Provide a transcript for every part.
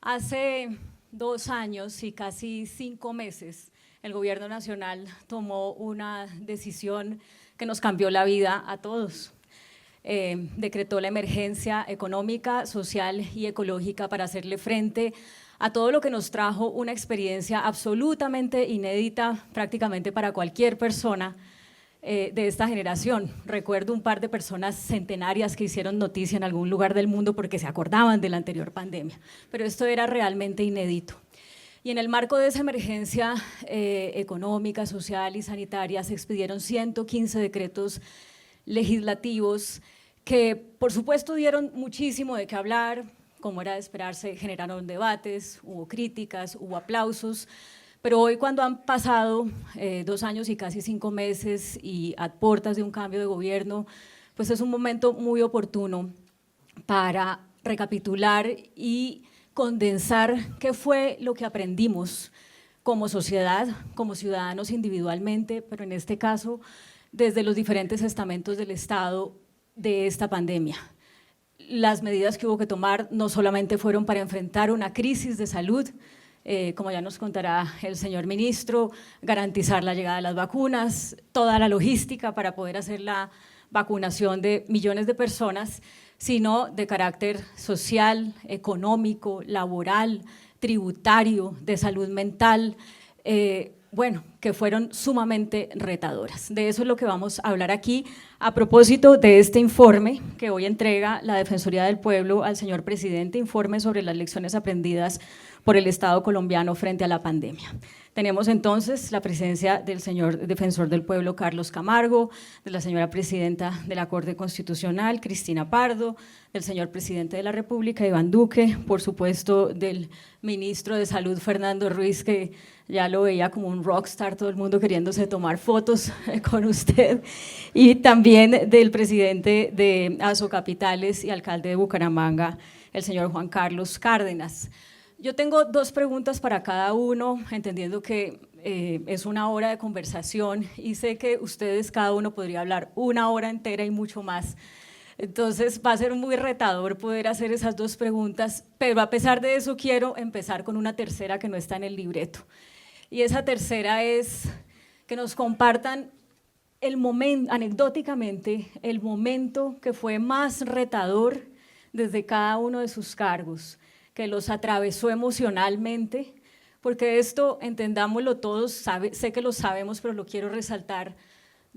Hace 2 años y casi 5 meses, el gobierno nacional tomó una decisión que nos cambió la vida a todos. Decretó la emergencia económica, social y ecológica para hacerle frente a todo lo que nos trajo una experiencia absolutamente inédita prácticamente para cualquier persona de esta generación. Recuerdo un par de personas centenarias que hicieron noticia en algún lugar del mundo porque se acordaban de la anterior pandemia, pero esto era realmente inédito. Y en el marco de esa emergencia económica, social y sanitaria se expidieron 115 decretos legislativos que por supuesto dieron muchísimo de qué hablar, como era de esperarse, generaron debates, hubo críticas, hubo aplausos, pero hoy cuando han pasado 2 años y casi 5 meses y a puertas de un cambio de gobierno, pues es un momento muy oportuno para recapitular y condensar qué fue lo que aprendimos como sociedad, como ciudadanos individualmente, pero en este caso desde los diferentes estamentos del Estado de esta pandemia. Las medidas que hubo que tomar no solamente fueron para enfrentar una crisis de salud, como ya nos contará el señor ministro, garantizar la llegada de las vacunas, toda la logística para poder hacer la vacunación de millones de personas, sino de carácter social, económico, laboral, tributario, de salud mental, bueno, que fueron sumamente retadoras. De eso es lo que vamos a hablar aquí a propósito de este informe que hoy entrega la Defensoría del Pueblo al señor presidente, informe sobre las lecciones aprendidas por el Estado colombiano frente a la pandemia. Tenemos entonces la presencia del señor Defensor del Pueblo, Carlos Camargo, de la señora Presidenta de la Corte Constitucional, Cristina Pardo, del señor Presidente de la República, Iván Duque, por supuesto del Ministro de Salud, Fernando Ruiz, que ya lo veía como un rockstar, todo el mundo queriéndose tomar fotos con usted, y también del Presidente de Asocapitales y Alcalde de Bucaramanga, el señor Juan Carlos Cárdenas. Yo tengo 2 preguntas para cada uno, entendiendo que es una hora de conversación y sé que ustedes cada uno podría hablar 1 hora entera y mucho más. Entonces va a ser muy retador poder hacer esas 2 preguntas, pero a pesar de eso quiero empezar con una tercera que no está en el libreto. Y esa tercera es que nos compartan el momento, anecdóticamente, el momento que fue más retador desde cada uno de sus cargos, que los atravesó emocionalmente, porque esto, entendámoslo todos, sé que lo sabemos, pero lo quiero resaltar,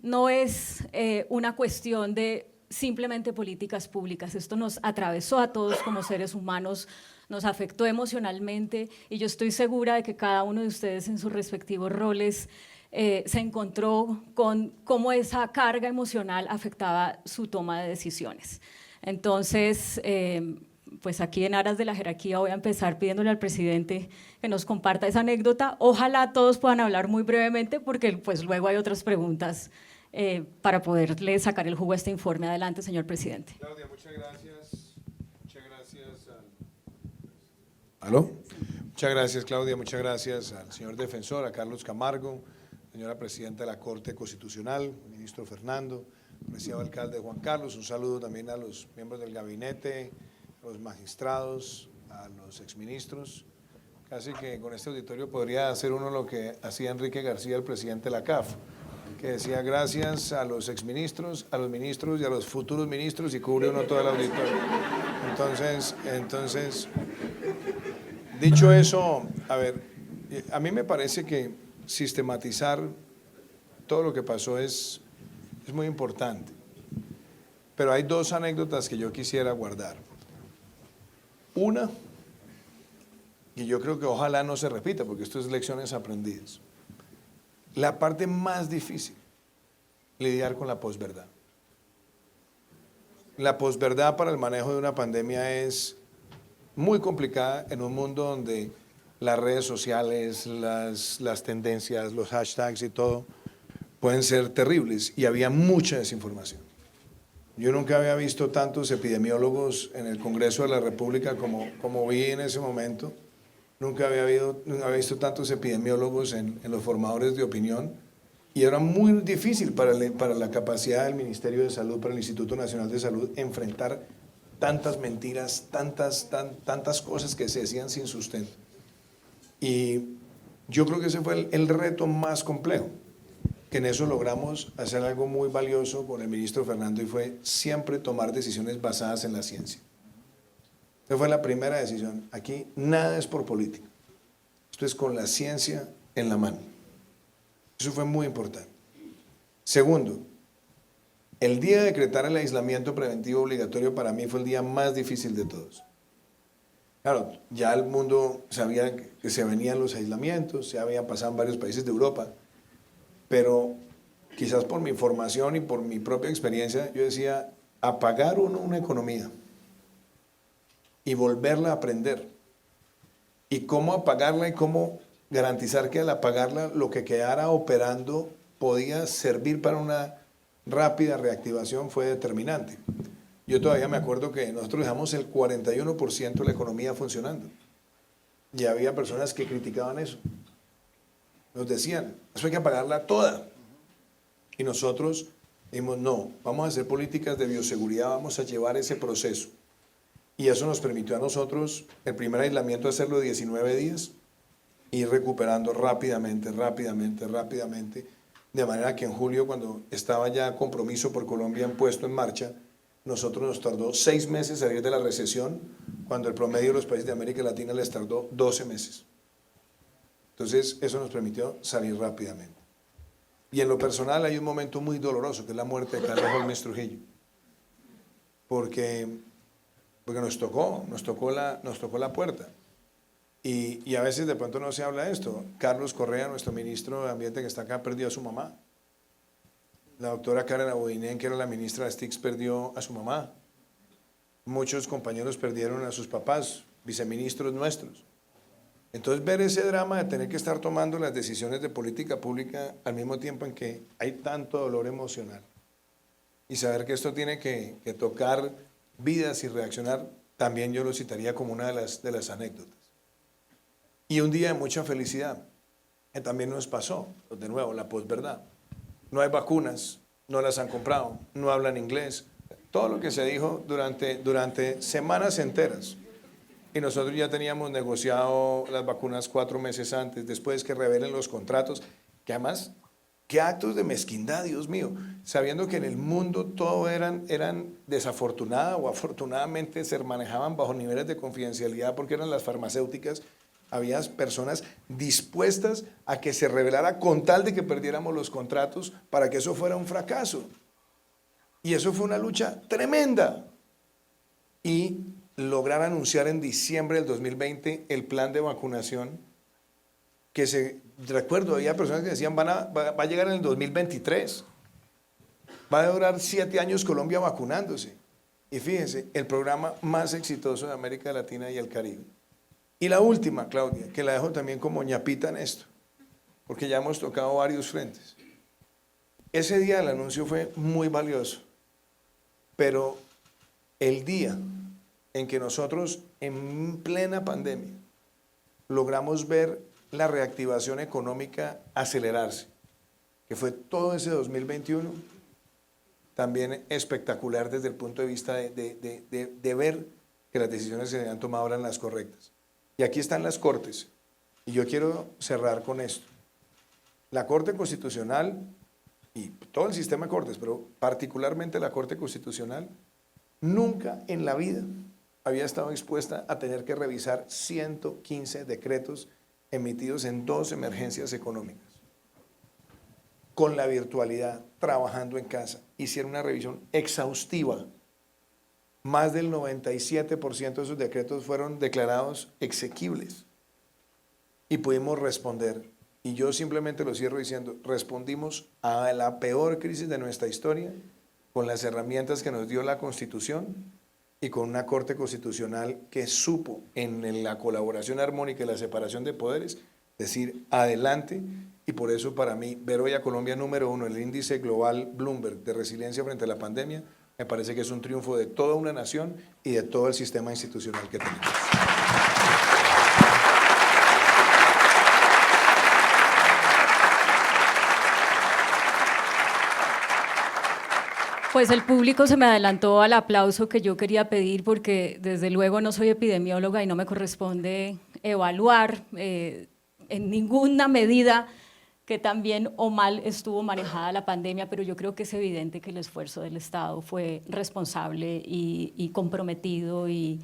no es una cuestión de simplemente políticas públicas, esto nos atravesó a todos como seres humanos, nos afectó emocionalmente y yo estoy segura de que cada uno de ustedes en sus respectivos roles se encontró con cómo esa carga emocional afectaba su toma de decisiones. Entonces, pues aquí en aras de la jerarquía voy a empezar pidiéndole al presidente que nos comparta esa anécdota. Ojalá todos puedan hablar muy brevemente porque pues luego hay otras preguntas para poderle sacar el jugo a este informe. Adelante, señor presidente. Claudia, muchas gracias. Muchas gracias. ¿Aló? Muchas gracias, Claudia. Muchas gracias al señor defensor, a Carlos Camargo, señora presidenta de la Corte Constitucional, ministro Fernando, apreciado alcalde Juan Carlos. Un saludo también a los miembros del gabinete, a los magistrados, a los exministros. Casi que con este auditorio podría hacer uno lo que hacía Enrique García, el presidente de la CAF, que decía gracias a los exministros, a los ministros y a los futuros ministros y cubre uno todo el auditorio. Entonces, dicho eso, a ver, a mí me parece que sistematizar todo lo que pasó es muy importante, pero hay 2 anécdotas que yo quisiera guardar. Una, y yo creo que ojalá no se repita, porque esto es lecciones aprendidas. La parte más difícil, lidiar con la posverdad. La posverdad para el manejo de una pandemia es muy complicada en un mundo donde las redes sociales, las tendencias, los hashtags y todo pueden ser terribles y había mucha desinformación. Yo nunca había visto tantos epidemiólogos en el Congreso de la República como vi en ese momento. Nunca había visto tantos epidemiólogos en los formadores de opinión y era muy difícil para la capacidad del Ministerio de Salud, para el Instituto Nacional de Salud, enfrentar tantas mentiras, tantas cosas que se decían sin sustento. Y yo creo que ese fue el reto más complejo, que en eso logramos hacer algo muy valioso con el ministro Fernando y fue siempre tomar decisiones basadas en la ciencia. Esa fue la primera decisión. Aquí nada es por política. Esto es con la ciencia en la mano. Eso fue muy importante. Segundo, el día de decretar el aislamiento preventivo obligatorio para mí fue el día más difícil de todos. Claro, ya el mundo sabía que se venían los aislamientos, se había pasado en varios países de Europa, pero quizás por mi formación y por mi propia experiencia, yo decía, apagar una economía y volverla a aprender, y cómo apagarla y cómo garantizar que al apagarla lo que quedara operando podía servir para una rápida reactivación fue determinante. Yo todavía me acuerdo que nosotros dejamos el 41% de la economía funcionando. Y había personas que criticaban eso. Nos decían, eso hay que apagarla toda. Y nosotros dijimos, no, vamos a hacer políticas de bioseguridad, vamos a llevar ese proceso. Y eso nos permitió a nosotros, el primer aislamiento, hacerlo de 19 días, ir recuperando rápidamente, de manera que en julio, cuando estaba ya compromiso por Colombia puesto en marcha, nosotros nos tardó 6 meses salir de la recesión, cuando el promedio de los países de América Latina les tardó 12 meses. Entonces, eso nos permitió salir rápidamente. Y en lo personal hay un momento muy doloroso, que es la muerte de Carlos Holmes Trujillo. Porque nos tocó la puerta. Y a veces de pronto no se habla de esto. Carlos Correa, nuestro ministro de Ambiente que está acá, perdió a su mamá. La doctora Karen Abudinen, que era la ministra de STICS, perdió a su mamá. Muchos compañeros perdieron a sus papás, viceministros nuestros. Entonces, ver ese drama de tener que estar tomando las decisiones de política pública al mismo tiempo en que hay tanto dolor emocional y saber que esto tiene que tocar vidas y reaccionar, también yo lo citaría como una de las anécdotas. Y un día de mucha felicidad, que también nos pasó, de nuevo, la posverdad. No hay vacunas, no las han comprado, no hablan inglés. Todo lo que se dijo durante semanas enteras. Y nosotros ya teníamos negociado las vacunas 4 meses antes, después que revelen los contratos, que además, qué actos de mezquindad, Dios mío, sabiendo que en el mundo todo eran desafortunada o afortunadamente se manejaban bajo niveles de confidencialidad porque eran las farmacéuticas. Había personas dispuestas a que se revelara con tal de que perdiéramos los contratos para que eso fuera un fracaso. Y eso fue una lucha tremenda. Y lograr anunciar en diciembre del 2020 el plan de vacunación que recuerdo, había personas que decían va a llegar en el 2023. Va a durar 7 años Colombia vacunándose. Y fíjense, el programa más exitoso de América Latina y el Caribe. Y la última, Claudia, que la dejo también como ñapita en esto, porque ya hemos tocado varios frentes. Ese día el anuncio fue muy valioso, pero el día en que nosotros, en plena pandemia, logramos ver la reactivación económica acelerarse, que fue todo ese 2021, también espectacular desde el punto de vista de ver que las decisiones se habían tomado eran las correctas. Y aquí están las Cortes, y yo quiero cerrar con esto. La Corte Constitucional y todo el sistema de Cortes, pero particularmente la Corte Constitucional, nunca en la vida había estado expuesta a tener que revisar 115 decretos emitidos en 2 emergencias económicas. Con la virtualidad, trabajando en casa, hicieron una revisión exhaustiva. Más del 97% de esos decretos fueron declarados exequibles y pudimos responder. Y yo simplemente lo cierro diciendo, respondimos a la peor crisis de nuestra historia con las herramientas que nos dio la Constitución y con una Corte Constitucional que supo en la colaboración armónica y la separación de poderes decir adelante. Y por eso para mí ver hoy a Colombia número 1 en el índice global Bloomberg de resiliencia frente a la pandemia me parece que es un triunfo de toda una nación y de todo el sistema institucional que tenemos. Pues el público se me adelantó al aplauso que yo quería pedir porque desde luego no soy epidemióloga y no me corresponde evaluar en ninguna medida que tan bien o mal estuvo manejada la pandemia, pero yo creo que es evidente que el esfuerzo del Estado fue responsable y comprometido y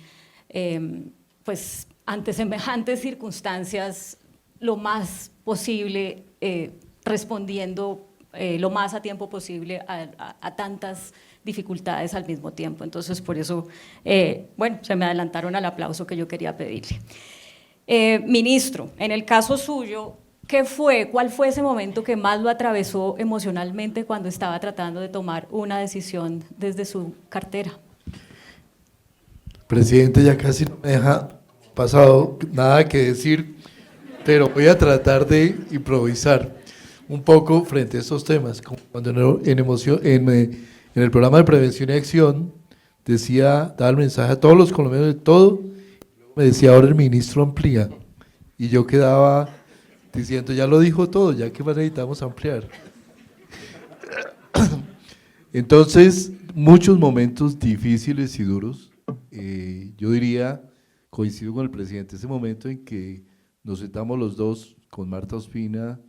pues ante semejantes circunstancias lo más posible respondiendo lo más a tiempo posible a tantas dificultades al mismo tiempo. Entonces, por eso, bueno, se me adelantaron al aplauso que yo quería pedirle. Ministro, en el caso suyo, ¿cuál fue ese momento que más lo atravesó emocionalmente cuando estaba tratando de tomar una decisión desde su cartera? Presidente, ya casi no me deja pasado nada que decir, pero voy a tratar de improvisar un poco frente a estos temas. Como cuando en el programa de prevención y acción daba el mensaje a todos los colombianos de todo, me decía ahora el ministro amplía, y yo quedaba diciendo ya lo dijo todo, ya que necesitamos ampliar. Entonces, muchos momentos difíciles y duros, yo diría, coincido con el presidente, ese momento en que nos sentamos los dos con Marta Ospina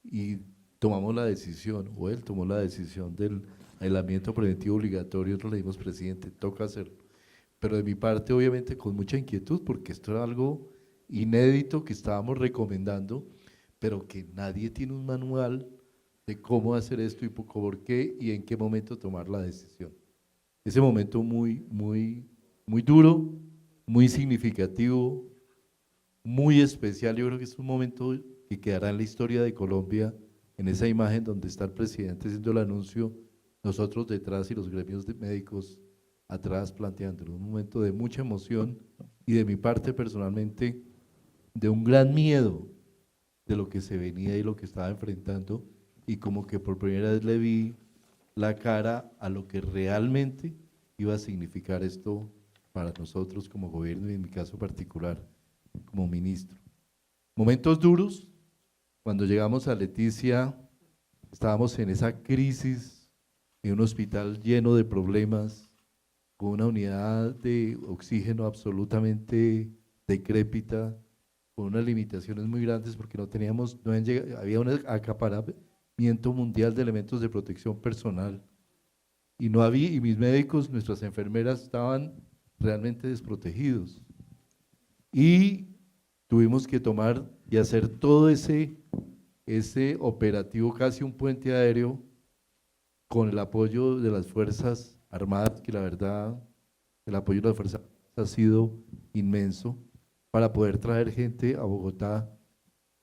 y tomamos la decisión, o él tomó la decisión del aislamiento preventivo obligatorio, nosotros le dijimos, presidente, toca hacerlo. Pero de mi parte, obviamente, con mucha inquietud, porque esto era algo inédito que estábamos recomendando, pero que nadie tiene un manual de cómo hacer esto y por qué y en qué momento tomar la decisión. Ese momento muy duro, muy significativo, muy especial, yo creo que es un momento que quedará en la historia de Colombia, en esa imagen donde está el presidente haciendo el anuncio, nosotros detrás y los gremios de médicos atrás planteándolo, un momento de mucha emoción y de mi parte personalmente de un gran miedo de lo que se venía y lo que estaba enfrentando, y como que por primera vez le vi la cara a lo que realmente iba a significar esto para nosotros como gobierno y en mi caso particular como ministro. Momentos duros. Cuando llegamos a Leticia, estábamos en esa crisis, en un hospital lleno de problemas, con una unidad de oxígeno absolutamente decrépita, con unas limitaciones muy grandes porque había un acaparamiento mundial de elementos de protección personal y mis médicos, nuestras enfermeras estaban realmente desprotegidos y tuvimos que tomar y hacer todo ese operativo, casi un puente aéreo, con el apoyo de las Fuerzas Armadas, que la verdad, el apoyo de las Fuerzas Armadas ha sido inmenso, para poder traer gente a Bogotá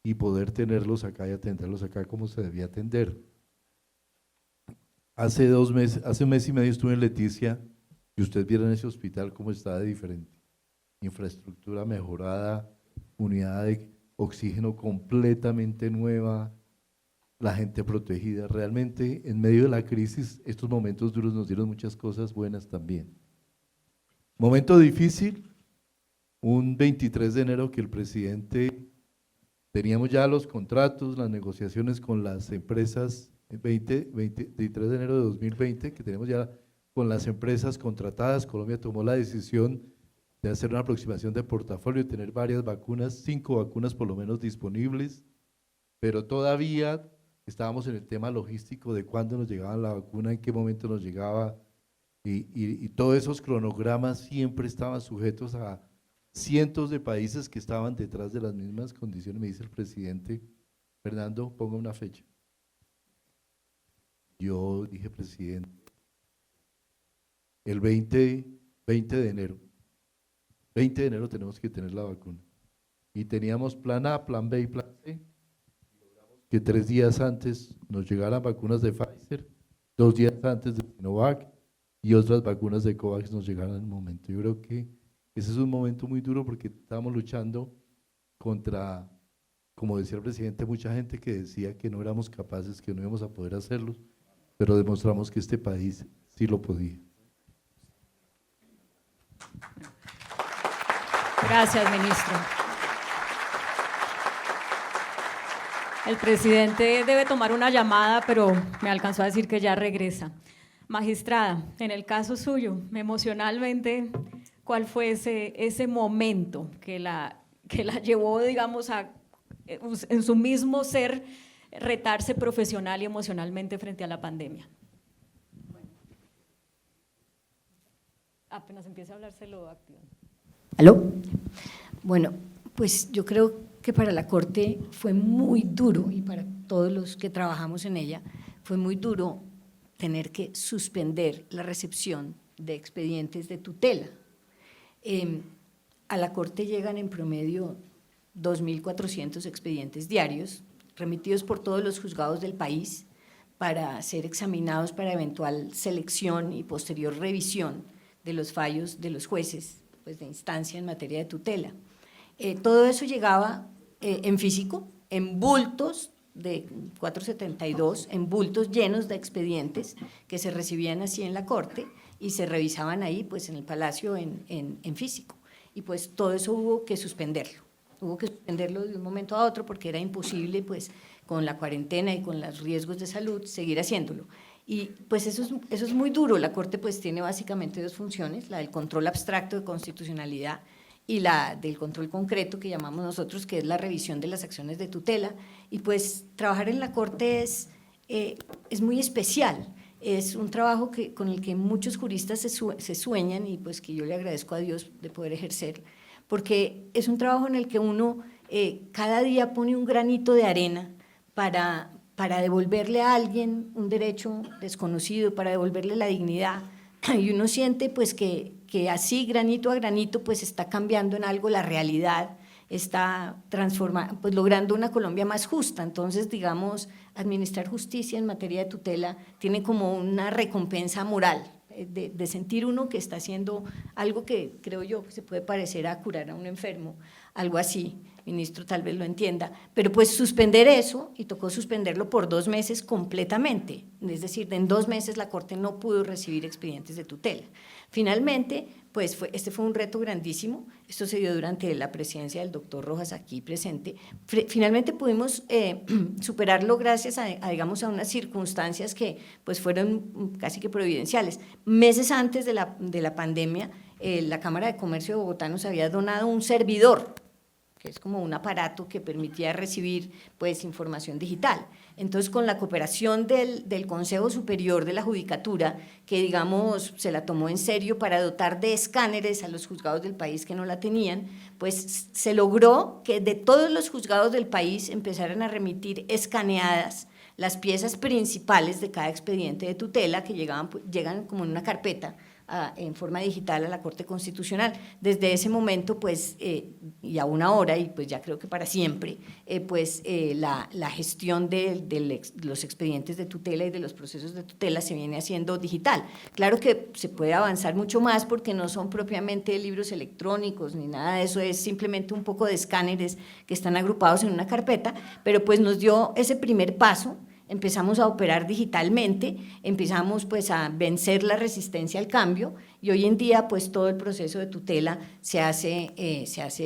y poder tenerlos acá y atenderlos acá como se debía atender. Hace un mes y medio estuve en Leticia y ustedes vieron ese hospital cómo está de diferente. Infraestructura mejorada, unidad de oxígeno completamente nueva, la gente protegida. Realmente, en medio de la crisis, estos momentos duros nos dieron muchas cosas buenas también. Momento difícil, un 23 de enero que el presidente, teníamos ya los contratos, las negociaciones con las empresas, 23 de enero de 2020, que tenemos ya con las empresas contratadas. Colombia tomó la decisión de hacer una aproximación de portafolio y tener varias vacunas, 5 vacunas por lo menos disponibles, pero todavía estábamos en el tema logístico de cuándo nos llegaba la vacuna, en qué momento nos llegaba, y todos esos cronogramas siempre estaban sujetos a cientos de países que estaban detrás de las mismas condiciones. Me dice el presidente, Fernando, ponga una fecha. Yo dije, presidente, el 20 de enero. 20 de enero tenemos que tener la vacuna. Y teníamos plan A, plan B y plan C. Que 3 días antes nos llegaran vacunas de Pfizer, 2 días antes de Sinovac y otras vacunas de COVAX nos llegaran en el momento. Yo creo que ese es un momento muy duro porque estábamos luchando contra, como decía el presidente, mucha gente que decía que no éramos capaces, que no íbamos a poder hacerlo, pero demostramos que este país sí lo podía. Gracias, ministro. El presidente debe tomar una llamada, pero me alcanzó a decir que ya regresa. Magistrada, en el caso suyo, emocionalmente, ¿cuál fue ese momento que la llevó, digamos, a en su mismo ser retarse profesional y emocionalmente frente a la pandemia? Apenas empiece a hablar, se lo activan. ¿Aló? Bueno, pues yo creo que para la Corte fue muy duro, y para todos los que trabajamos en ella, fue muy duro tener que suspender la recepción de expedientes de tutela. A la Corte llegan en promedio 2.400 expedientes diarios, remitidos por todos los juzgados del país para ser examinados para eventual selección y posterior revisión de los fallos de los jueces, pues de instancia en materia de tutela. Todo eso llegaba en físico, en bultos de 472, en bultos llenos de expedientes que se recibían así en la Corte y se revisaban ahí, pues en el Palacio en físico. Y pues todo eso hubo que suspenderlo. Hubo que suspenderlo de un momento a otro porque era imposible, pues, con la cuarentena y con los riesgos de salud, seguir haciéndolo. Y pues eso es muy duro. La Corte pues tiene básicamente dos funciones, la del control abstracto de constitucionalidad y la del control concreto que llamamos nosotros, que es la revisión de las acciones de tutela. Y pues trabajar en la Corte es muy especial. Es un trabajo con el que muchos juristas se sueñan y pues que yo le agradezco a Dios de poder ejercer, porque es un trabajo en el que uno cada día pone un granito de arena para devolverle a alguien un derecho desconocido, para devolverle la dignidad, y uno siente pues que así granito a granito pues está cambiando en algo la realidad, está transformando, pues logrando una Colombia más justa. Entonces, digamos, administrar justicia en materia de tutela tiene como una recompensa moral, de sentir uno que está haciendo algo que creo yo que se puede parecer a curar a un enfermo, algo así, ministro tal vez lo entienda, pero pues suspender eso, y tocó suspenderlo por 2 meses completamente, es decir, en 2 meses la Corte no pudo recibir expedientes de tutela. Finalmente, pues este fue un reto grandísimo, esto se dio durante la presidencia del doctor Rojas aquí presente. Finalmente pudimos superarlo gracias a, digamos, a unas circunstancias que pues fueron casi que providenciales. Meses antes de la pandemia, la Cámara de Comercio de Bogotá nos había donado un servidor, que es como un aparato que permitía recibir pues información digital. Entonces, con la cooperación del Consejo Superior de la Judicatura, que digamos se la tomó en serio para dotar de escáneres a los juzgados del país que no la tenían, pues se logró que de todos los juzgados del país empezaran a remitir escaneadas las piezas principales de cada expediente de tutela que llegan como en una carpeta en forma digital a la Corte Constitucional. Desde ese momento, pues, y aún ahora, y pues ya creo que para siempre, la gestión de los expedientes de tutela y de los procesos de tutela se viene haciendo digital. Claro que se puede avanzar mucho más porque no son propiamente libros electrónicos ni nada de eso, es simplemente un poco de escáneres que están agrupados en una carpeta, pero pues nos dio ese primer paso. Empezamos a operar digitalmente, empezamos pues a vencer la resistencia al cambio y hoy en día pues todo el proceso de tutela se hace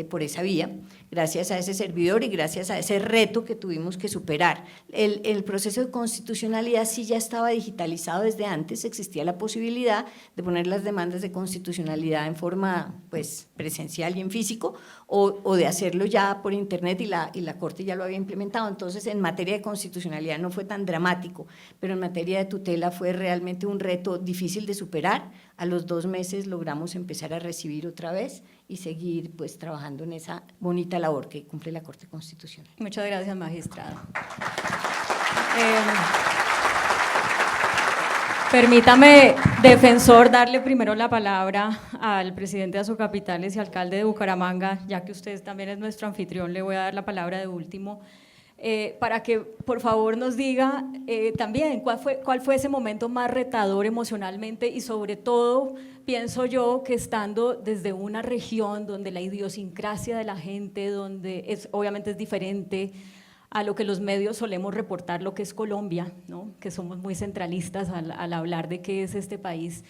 por esa vía, gracias a ese servidor y gracias a ese reto que tuvimos que superar. El proceso de constitucionalidad sí ya estaba digitalizado desde antes, existía la posibilidad de poner las demandas de constitucionalidad en forma pues presencial y en físico o de hacerlo ya por internet y la Corte ya lo había implementado. Entonces, en materia de constitucionalidad no fue tan dramático, pero en materia de tutela fue realmente un reto difícil de superar. A los 2 meses logramos empezar a recibir otra vez y seguir pues trabajando en esa bonita labor que cumple la Corte Constitucional. Muchas gracias, magistrado. Permítame, defensor, darle primero la palabra al presidente de Asocapitales y alcalde de Bucaramanga, ya que usted también es nuestro anfitrión, le voy a dar la palabra de último, para que por favor nos diga también cuál fue ese momento más retador emocionalmente y sobre todo, pienso yo, que estando desde una región donde la idiosincrasia de la gente, donde obviamente es diferente a lo que los medios solemos reportar, lo que es Colombia, ¿no? Que somos muy centralistas al hablar de qué es este país,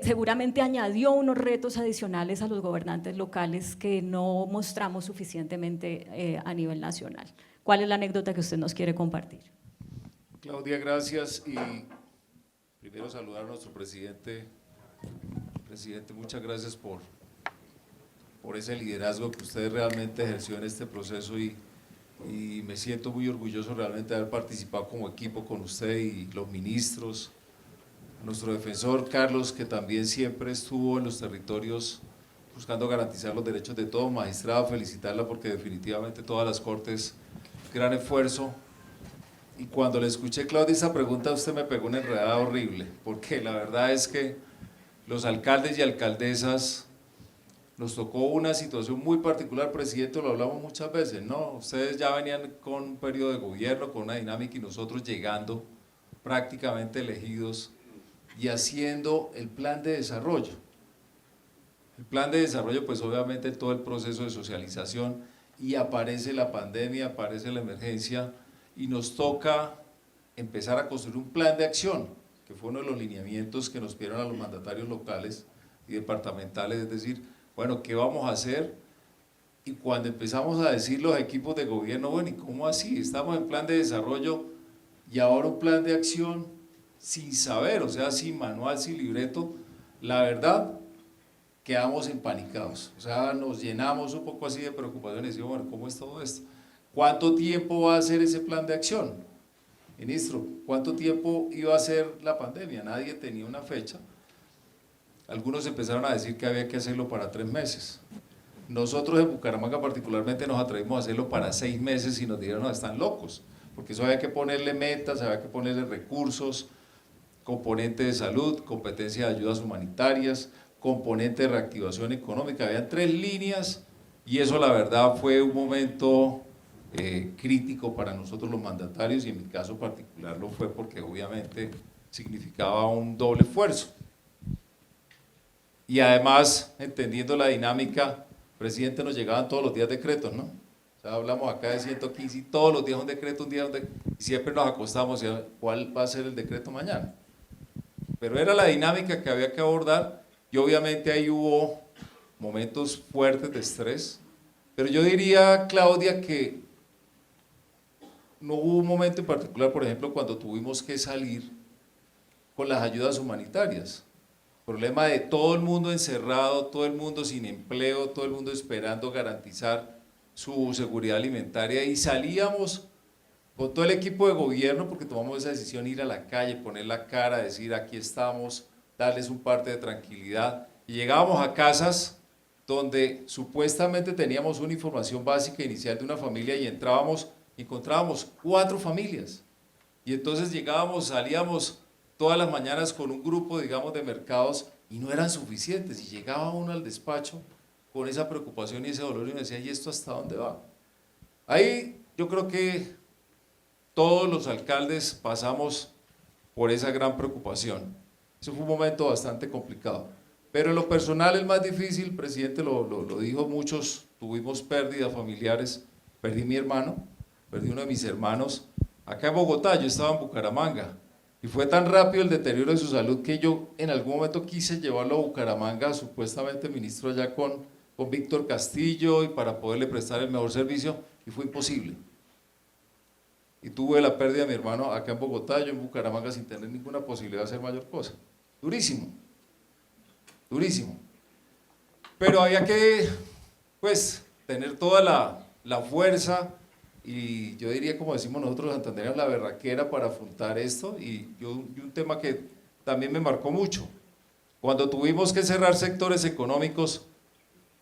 seguramente añadió unos retos adicionales a los gobernantes locales que no mostramos suficientemente a nivel nacional. ¿Cuál es la anécdota que usted nos quiere compartir? Claudia, gracias. Y Primero saludar a nuestro presidente. Presidente, muchas gracias por ese liderazgo que usted realmente ejerció en este proceso y me siento muy orgulloso realmente de haber participado como equipo con usted y los ministros. Nuestro defensor Carlos, que también siempre estuvo en los territorios buscando garantizar los derechos de todo. Magistrada, felicitarla porque definitivamente todas las cortes, gran esfuerzo. Y cuando le escuché, Claudia, esa pregunta, usted me pegó una enredada horrible, porque la verdad es que los alcaldes y alcaldesas nos tocó una situación muy particular, presidente, lo hablamos muchas veces, ¿no? Ustedes ya venían con un periodo de gobierno, con una dinámica, y nosotros llegando prácticamente elegidos y haciendo el plan de desarrollo. El plan de desarrollo, pues obviamente todo el proceso de socialización, y aparece la pandemia, aparece la emergencia, y nos toca empezar a construir un plan de acción, que fue uno de los lineamientos que nos pidieron a los mandatarios locales y departamentales, es decir, bueno, ¿qué vamos a hacer? Y cuando empezamos a decir los equipos de gobierno, bueno, ¿y cómo así? Estamos en plan de desarrollo y ahora un plan de acción sin saber, o sea, sin manual, sin libreto. La verdad, quedamos empanicados, o sea, nos llenamos un poco así de preocupación y decimos, bueno, ¿cómo es todo esto? ¿Cuánto tiempo va a ser ese plan de acción? Ministro, ¿cuánto tiempo iba a ser la pandemia? Nadie tenía una fecha. Algunos empezaron a decir que había que hacerlo para 3 meses. Nosotros en Bucaramanga particularmente nos atrevimos a hacerlo para 6 meses y nos dijeron, no, están locos, porque eso había que ponerle metas, había que ponerle recursos, componente de salud, competencia de ayudas humanitarias, componente de reactivación económica, habían 3 líneas y eso la verdad fue un momento crítico para nosotros los mandatarios y en mi caso particular lo fue porque obviamente significaba un doble esfuerzo. Y además, entendiendo la dinámica, presidente, nos llegaban todos los días decretos, ¿no? O sea, hablamos acá de 115 y todos los días un decreto, y siempre nos acostamos y ¿cuál va a ser el decreto mañana? Pero era la dinámica que había que abordar y obviamente ahí hubo momentos fuertes de estrés, pero yo diría, Claudia, que no hubo un momento en particular, por ejemplo, cuando tuvimos que salir con las ayudas humanitarias. Problema de todo el mundo encerrado, todo el mundo sin empleo, todo el mundo esperando garantizar su seguridad alimentaria y salíamos con todo el equipo de gobierno porque tomamos esa decisión, ir a la calle, poner la cara, decir aquí estamos, darles un parte de tranquilidad y llegábamos a casas donde supuestamente teníamos una información básica inicial de una familia y encontrábamos 4 familias y entonces llegábamos, salíamos todas las mañanas con un grupo, digamos, de mercados y no eran suficientes y llegaba uno al despacho con esa preocupación y ese dolor y me decía, ¿y esto hasta dónde va? Ahí yo creo que todos los alcaldes pasamos por esa gran preocupación. Eso fue un momento bastante complicado. Pero en lo personal el más difícil, el presidente lo dijo, muchos tuvimos pérdidas familiares, perdí mi hermano, perdí uno de mis hermanos, acá en Bogotá, yo estaba en Bucaramanga, y fue tan rápido el deterioro de su salud que yo en algún momento quise llevarlo a Bucaramanga, supuestamente ministro allá con Víctor Castillo, y para poderle prestar el mejor servicio, y fue imposible. Y tuve la pérdida de mi hermano acá en Bogotá, yo en Bucaramanga sin tener ninguna posibilidad de hacer mayor cosa. Durísimo, durísimo. Pero había que, pues, tener toda la fuerza, y yo diría, como decimos nosotros los santandereanos, la berraquera para afrontar esto, y un tema que también me marcó mucho. Cuando tuvimos que cerrar sectores económicos,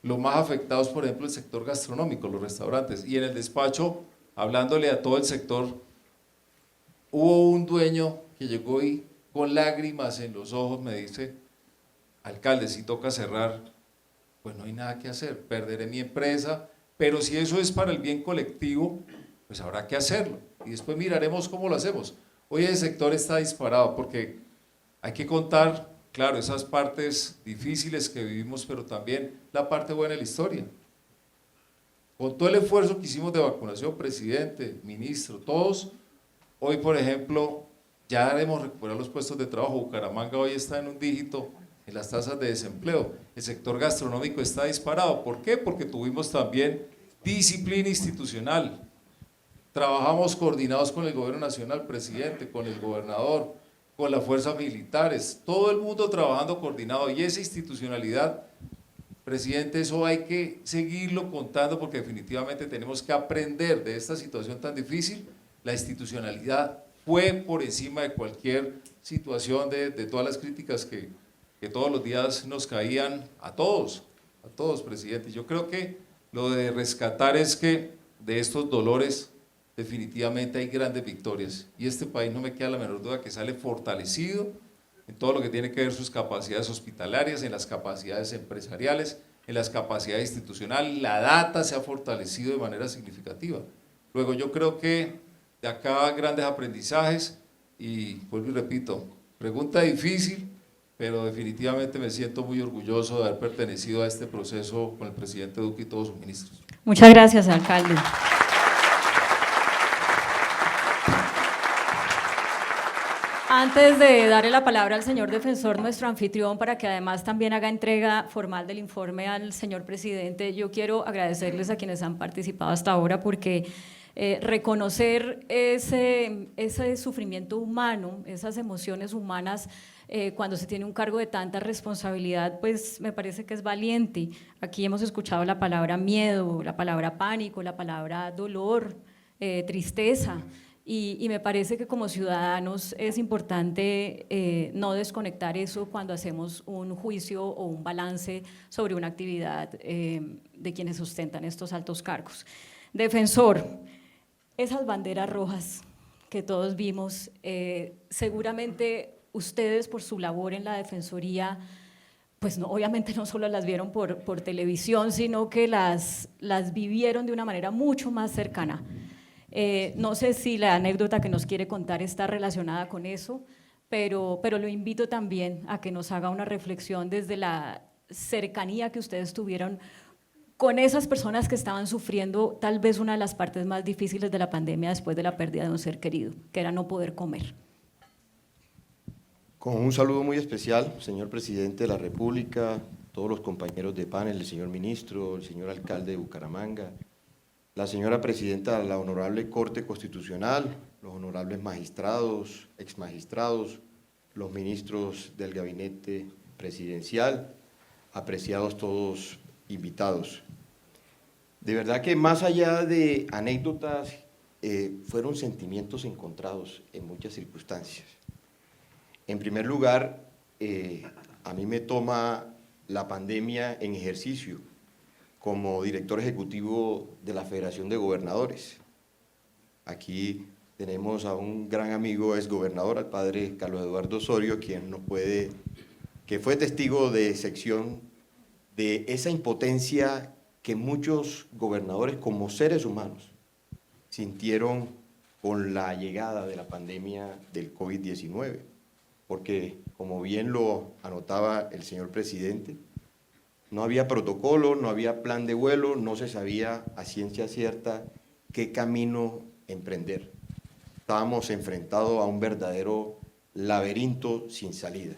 los más afectados, por ejemplo, el sector gastronómico, los restaurantes, y en el despacho, hablándole a todo el sector, hubo un dueño que llegó y con lágrimas en los ojos me dice, alcalde, si toca cerrar, pues no hay nada que hacer, perderé mi empresa, pero si eso es para el bien colectivo, pues habrá que hacerlo y después miraremos cómo lo hacemos. Hoy el sector está disparado porque hay que contar, claro, esas partes difíciles que vivimos, pero también la parte buena de la historia. Con todo el esfuerzo que hicimos de vacunación, presidente, ministro, todos, hoy por ejemplo, ya hemos recuperado los puestos de trabajo. Bucaramanga hoy está en un dígito en las tasas de desempleo. El sector gastronómico está disparado. ¿Por qué? Porque tuvimos también disciplina institucional. Trabajamos coordinados con el gobierno nacional, presidente, con el gobernador, con las fuerzas militares, todo el mundo trabajando coordinado, y esa institucionalidad, presidente, eso hay que seguirlo contando porque definitivamente tenemos que aprender de esta situación tan difícil. La institucionalidad fue por encima de cualquier situación, de todas las críticas que todos los días nos caían a todos, presidente. Yo creo que lo de rescatar es que de estos dolores definitivamente hay grandes victorias, y este país, no me queda la menor duda, que sale fortalecido en todo lo que tiene que ver sus capacidades hospitalarias, en las capacidades empresariales, en las capacidades institucionales. La data se ha fortalecido de manera significativa. Luego yo creo que de acá grandes aprendizajes, y vuelvo y repito, pregunta difícil, pero definitivamente me siento muy orgulloso de haber pertenecido a este proceso con el presidente Duque y todos sus ministros. Muchas gracias, alcalde. Antes de darle la palabra al señor defensor, nuestro anfitrión, para que además también haga entrega formal del informe al señor presidente, yo quiero agradecerles a quienes han participado hasta ahora, porque reconocer ese sufrimiento humano, esas emociones humanas, cuando se tiene un cargo de tanta responsabilidad, pues me parece que es valiente. Aquí hemos escuchado la palabra miedo, la palabra pánico, la palabra dolor, tristeza. Y me parece que como ciudadanos es importante no desconectar eso cuando hacemos un juicio o un balance sobre una actividad de quienes sustentan estos altos cargos. Defensor, esas banderas rojas que todos vimos, seguramente ustedes por su labor en la Defensoría, pues no, obviamente no solo las vieron por televisión, sino que las vivieron de una manera mucho más cercana. No sé si la anécdota que nos quiere contar está relacionada con eso, pero lo invito también a que nos haga una reflexión desde la cercanía que ustedes tuvieron con esas personas que estaban sufriendo tal vez una de las partes más difíciles de la pandemia después de la pérdida de un ser querido, que era no poder comer. Con un saludo muy especial, señor presidente de la República, todos los compañeros de panel, el señor ministro, el señor alcalde de Bucaramanga, la señora presidenta de la Honorable Corte Constitucional, los honorables magistrados, exmagistrados, los ministros del gabinete presidencial, apreciados todos invitados. De verdad que más allá de anécdotas, fueron sentimientos encontrados en muchas circunstancias. En primer lugar, a mí me toma la pandemia en ejercicio como director ejecutivo de la Federación de Gobernadores. Aquí tenemos a un gran amigo, exgobernador, al padre Carlos Eduardo Osorio, que fue testigo de sección de esa impotencia que muchos gobernadores como seres humanos sintieron con la llegada de la pandemia del COVID-19, porque como bien lo anotaba el señor presidente, no había protocolo, no había plan de vuelo, no se sabía a ciencia cierta qué camino emprender. Estábamos enfrentados a un verdadero laberinto sin salida.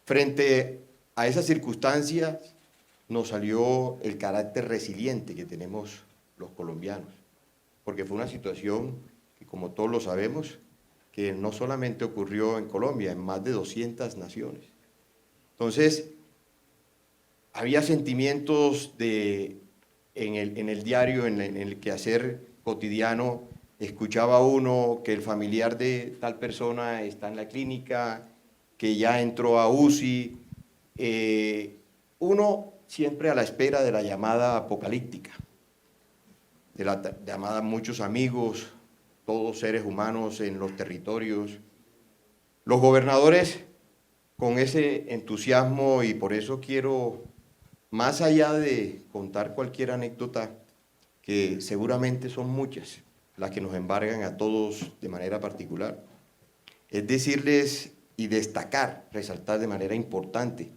Frente a esas circunstancias nos salió el carácter resiliente que tenemos los colombianos, porque fue una situación que, como todos lo sabemos, que no solamente ocurrió en Colombia, en más de 200 naciones. Entonces, había sentimientos en el diario, en el quehacer cotidiano, escuchaba uno que el familiar de tal persona está en la clínica, que ya entró a UCI, uno siempre a la espera de la llamada apocalíptica, de la llamada muchos amigos, todos seres humanos en los territorios. Los gobernadores con ese entusiasmo, y por eso quiero, más allá de contar cualquier anécdota, que seguramente son muchas las que nos embargan a todos de manera particular, es decirles y destacar, resaltar de manera importante,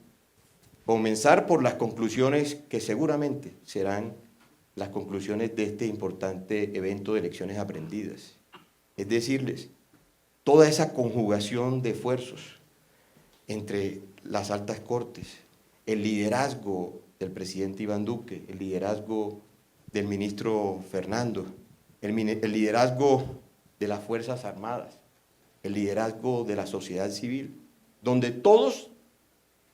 comenzar por las conclusiones que seguramente serán las conclusiones de este importante evento de lecciones aprendidas. Es decirles, toda esa conjugación de esfuerzos entre las altas cortes, el liderazgo del presidente Iván Duque, el liderazgo del ministro Fernando, el liderazgo de las Fuerzas Armadas, el liderazgo de la sociedad civil, donde todos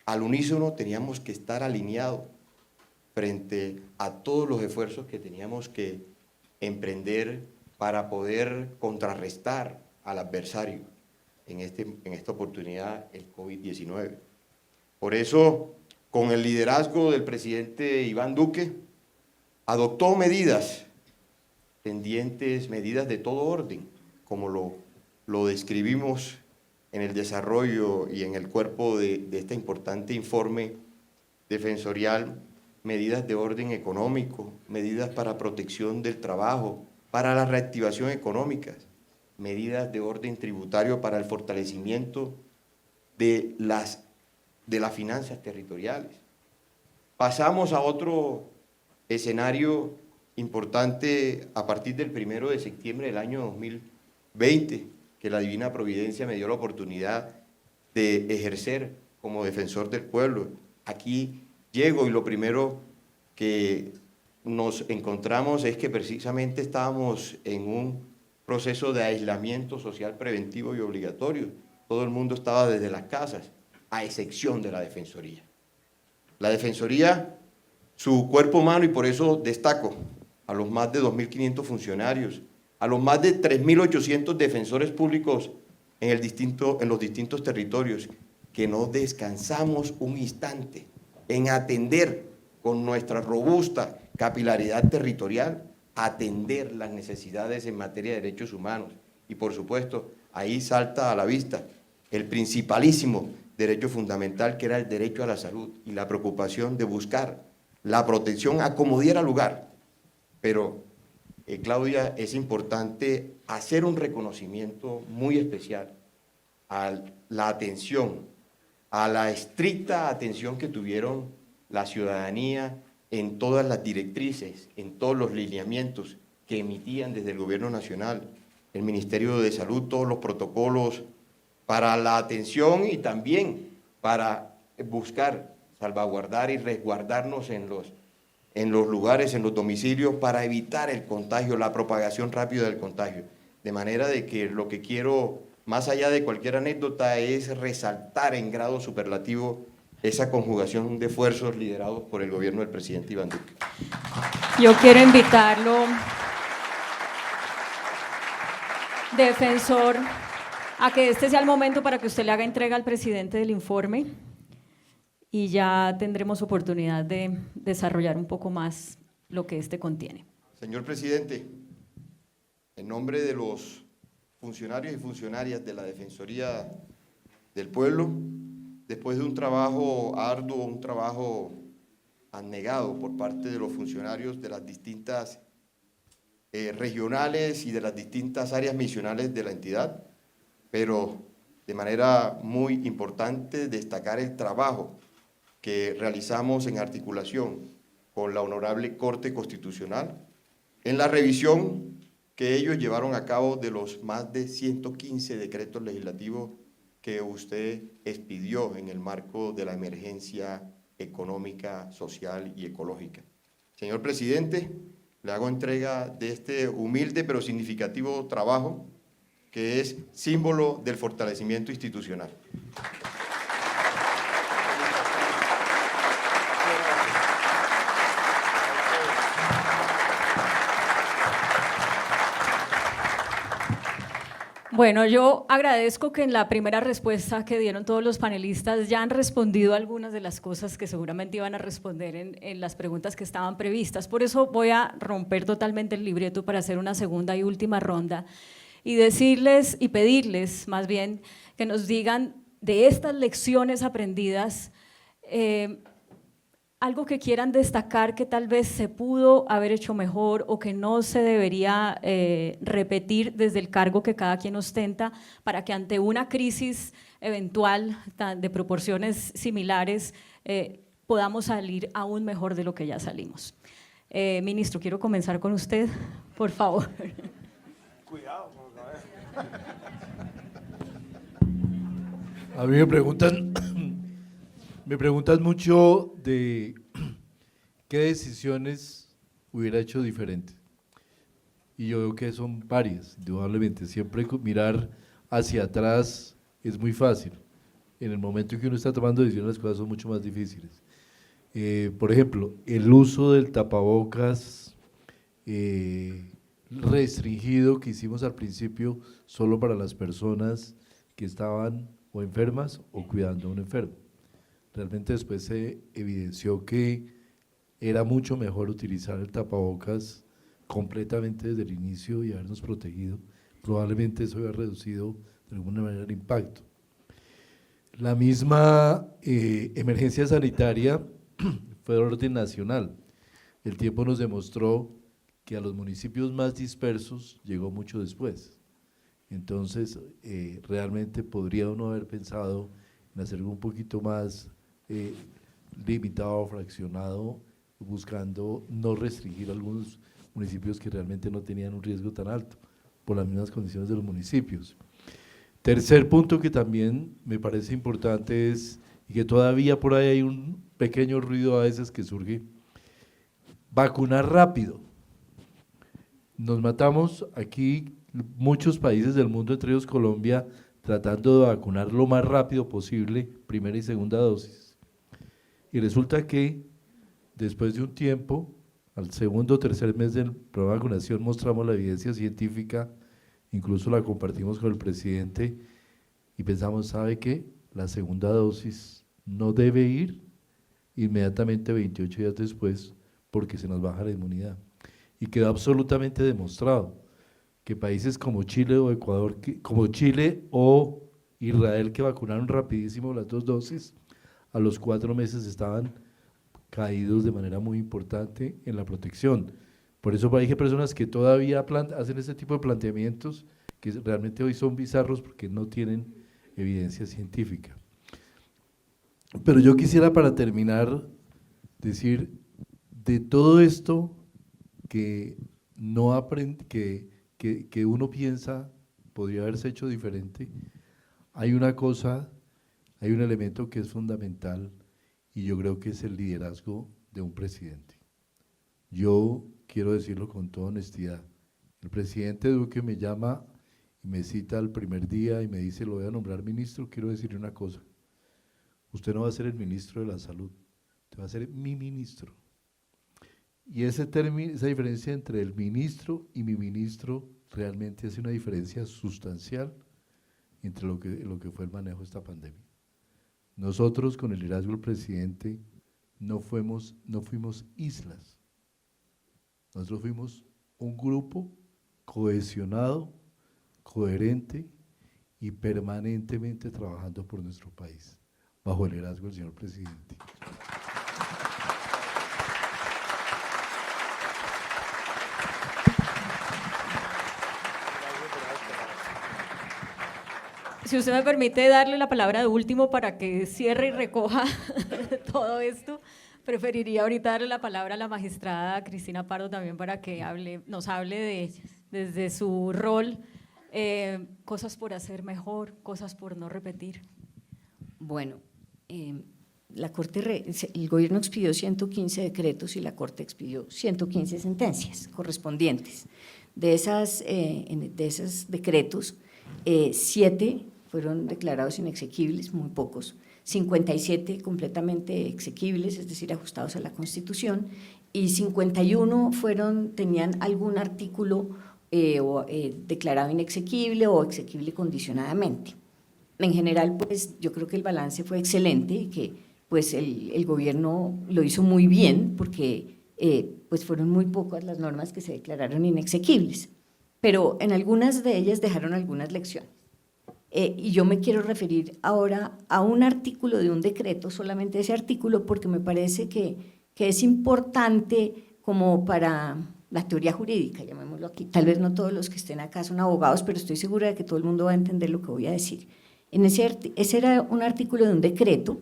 al unísono teníamos que estar alineados frente a todos los esfuerzos que teníamos que emprender para poder contrarrestar al adversario, en esta oportunidad el COVID-19. Por eso, con el liderazgo del presidente Iván Duque, adoptó medidas pendientes, medidas de todo orden, como lo describimos en el desarrollo y en el cuerpo de este importante informe defensorial, medidas de orden económico, medidas para protección del trabajo, para la reactivación económica, medidas de orden tributario para el fortalecimiento de las finanzas territoriales. Pasamos a otro escenario importante a partir del 1 de septiembre del año 2020, que la Divina Providencia me dio la oportunidad de ejercer como defensor del pueblo. Aquí llego y lo primero que nos encontramos es que precisamente estábamos en un proceso de aislamiento social preventivo y obligatorio. Todo el mundo estaba desde las casas, a excepción de la Defensoría. La Defensoría, su cuerpo humano, y por eso destaco a los más de 2.500 funcionarios, a los más de 3.800 defensores públicos en los distintos territorios, que no descansamos un instante en atender con nuestra robusta capilaridad territorial, atender las necesidades en materia de derechos humanos. Y por supuesto, ahí salta a la vista el principalísimo derecho fundamental, que era el derecho a la salud, y la preocupación de buscar la protección a como diera lugar. Pero, Claudia, es importante hacer un reconocimiento muy especial a la atención, a la estricta atención que tuvieron la ciudadanía en todas las directrices, en todos los lineamientos que emitían desde el Gobierno Nacional, el Ministerio de Salud, todos los protocolos para la atención y también para buscar salvaguardar y resguardarnos en los lugares, en los domicilios, para evitar el contagio, la propagación rápida del contagio. De manera de que lo que quiero, más allá de cualquier anécdota, es resaltar en grado superlativo esa conjugación de esfuerzos liderados por el gobierno del presidente Iván Duque. Yo quiero invitarlo, defensor, a que este sea el momento para que usted le haga entrega al presidente del informe y ya tendremos oportunidad de desarrollar un poco más lo que este contiene. Señor presidente, en nombre de los funcionarios y funcionarias de la Defensoría del Pueblo, después de un trabajo arduo, un trabajo abnegado por parte de los funcionarios de las distintas regionales y de las distintas áreas misionales de la entidad, pero de manera muy importante destacar el trabajo que realizamos en articulación con la Honorable Corte Constitucional en la revisión que ellos llevaron a cabo de los más de 115 decretos legislativos que usted expidió en el marco de la emergencia económica, social y ecológica. Señor presidente, le hago entrega de este humilde pero significativo trabajo que es símbolo del fortalecimiento institucional. Bueno, yo agradezco que en la primera respuesta que dieron todos los panelistas ya han respondido algunas de las cosas que seguramente iban a responder en las preguntas que estaban previstas. Por eso voy a romper totalmente el libreto para hacer una segunda y última ronda y decirles y pedirles más bien que nos digan de estas lecciones aprendidas algo que quieran destacar que tal vez se pudo haber hecho mejor o que no se debería repetir desde el cargo que cada quien ostenta para que ante una crisis eventual de proporciones similares podamos salir aún mejor de lo que ya salimos. Ministro, quiero comenzar con usted, por favor. Cuidado, A mí me preguntan mucho de qué decisiones hubiera hecho diferente. Y yo veo que son varias, indudablemente. Siempre mirar hacia atrás es muy fácil. En el momento en que uno está tomando decisiones, las cosas son mucho más difíciles. Por ejemplo, el uso del tapabocas restringido que hicimos al principio solo para las personas que estaban o enfermas o cuidando a un enfermo. Realmente después se evidenció que era mucho mejor utilizar el tapabocas completamente desde el inicio y habernos protegido. Probablemente eso había reducido de alguna manera el impacto. La misma emergencia sanitaria fue de orden nacional. El tiempo nos demostró que a los municipios más dispersos llegó mucho después. Entonces, realmente podría uno haber pensado en hacer algo un poquito más limitado, fraccionado, buscando no restringir algunos municipios que realmente no tenían un riesgo tan alto, por las mismas condiciones de los municipios. Tercer punto que también me parece importante es, y que todavía por ahí hay un pequeño ruido a veces que surge, vacunar rápido. Nos matamos aquí muchos países del mundo, entre ellos Colombia, tratando de vacunar lo más rápido posible, primera y segunda dosis. Y resulta que después de un tiempo, al segundo o tercer mes del programa de vacunación, mostramos la evidencia científica, incluso la compartimos con el presidente y pensamos, ¿sabe qué? La segunda dosis no debe ir inmediatamente 28 días después porque se nos baja la inmunidad. Y quedó absolutamente demostrado que países como Chile o Ecuador, como Chile o Israel, que vacunaron rapidísimo las 2 dosis, a los 4 meses estaban caídos de manera muy importante en la protección. Por eso hay personas que todavía hacen este tipo de planteamientos que realmente hoy son bizarros porque no tienen evidencia científica. Pero yo quisiera, para terminar, decir, de todo esto que no que uno piensa podría haberse hecho diferente, hay una cosa, hay un elemento que es fundamental y yo creo que es el liderazgo de un presidente. Yo quiero decirlo con toda honestidad, el presidente Duque me llama y me cita el primer día y me dice, lo voy a nombrar ministro, quiero decirle una cosa, usted no va a ser el ministro de la salud, usted va a ser mi ministro. Y esa diferencia entre el ministro y mi ministro realmente hace una diferencia sustancial entre lo que fue el manejo de esta pandemia. Nosotros, con el liderazgo del presidente, no fuimos islas, nosotros fuimos un grupo cohesionado, coherente y permanentemente trabajando por nuestro país, bajo el liderazgo del señor presidente. Si usted me permite darle la palabra de último para que cierre y recoja todo esto, preferiría ahorita darle la palabra a la magistrada Cristina Pardo también para que nos hable desde su rol, cosas por hacer mejor, cosas por no repetir. Bueno, la Corte, el gobierno expidió 115 decretos y la Corte expidió 115 sentencias correspondientes. De esos decretos, 7 fueron declarados inexequibles, muy pocos, 57 completamente exequibles, es decir, ajustados a la Constitución, y 51 tenían algún artículo declarado inexequible o exequible condicionadamente. En general, pues yo creo que el balance fue excelente y que pues el gobierno lo hizo muy bien porque pues fueron muy pocas las normas que se declararon inexequibles, pero en algunas de ellas dejaron algunas lecciones. Y yo me quiero referir ahora a un artículo de un decreto, solamente ese artículo, porque me parece que es importante como para la teoría jurídica, llamémoslo aquí. Tal vez no todos los que estén acá son abogados, pero estoy segura de que todo el mundo va a entender lo que voy a decir. Ese era un artículo de un decreto,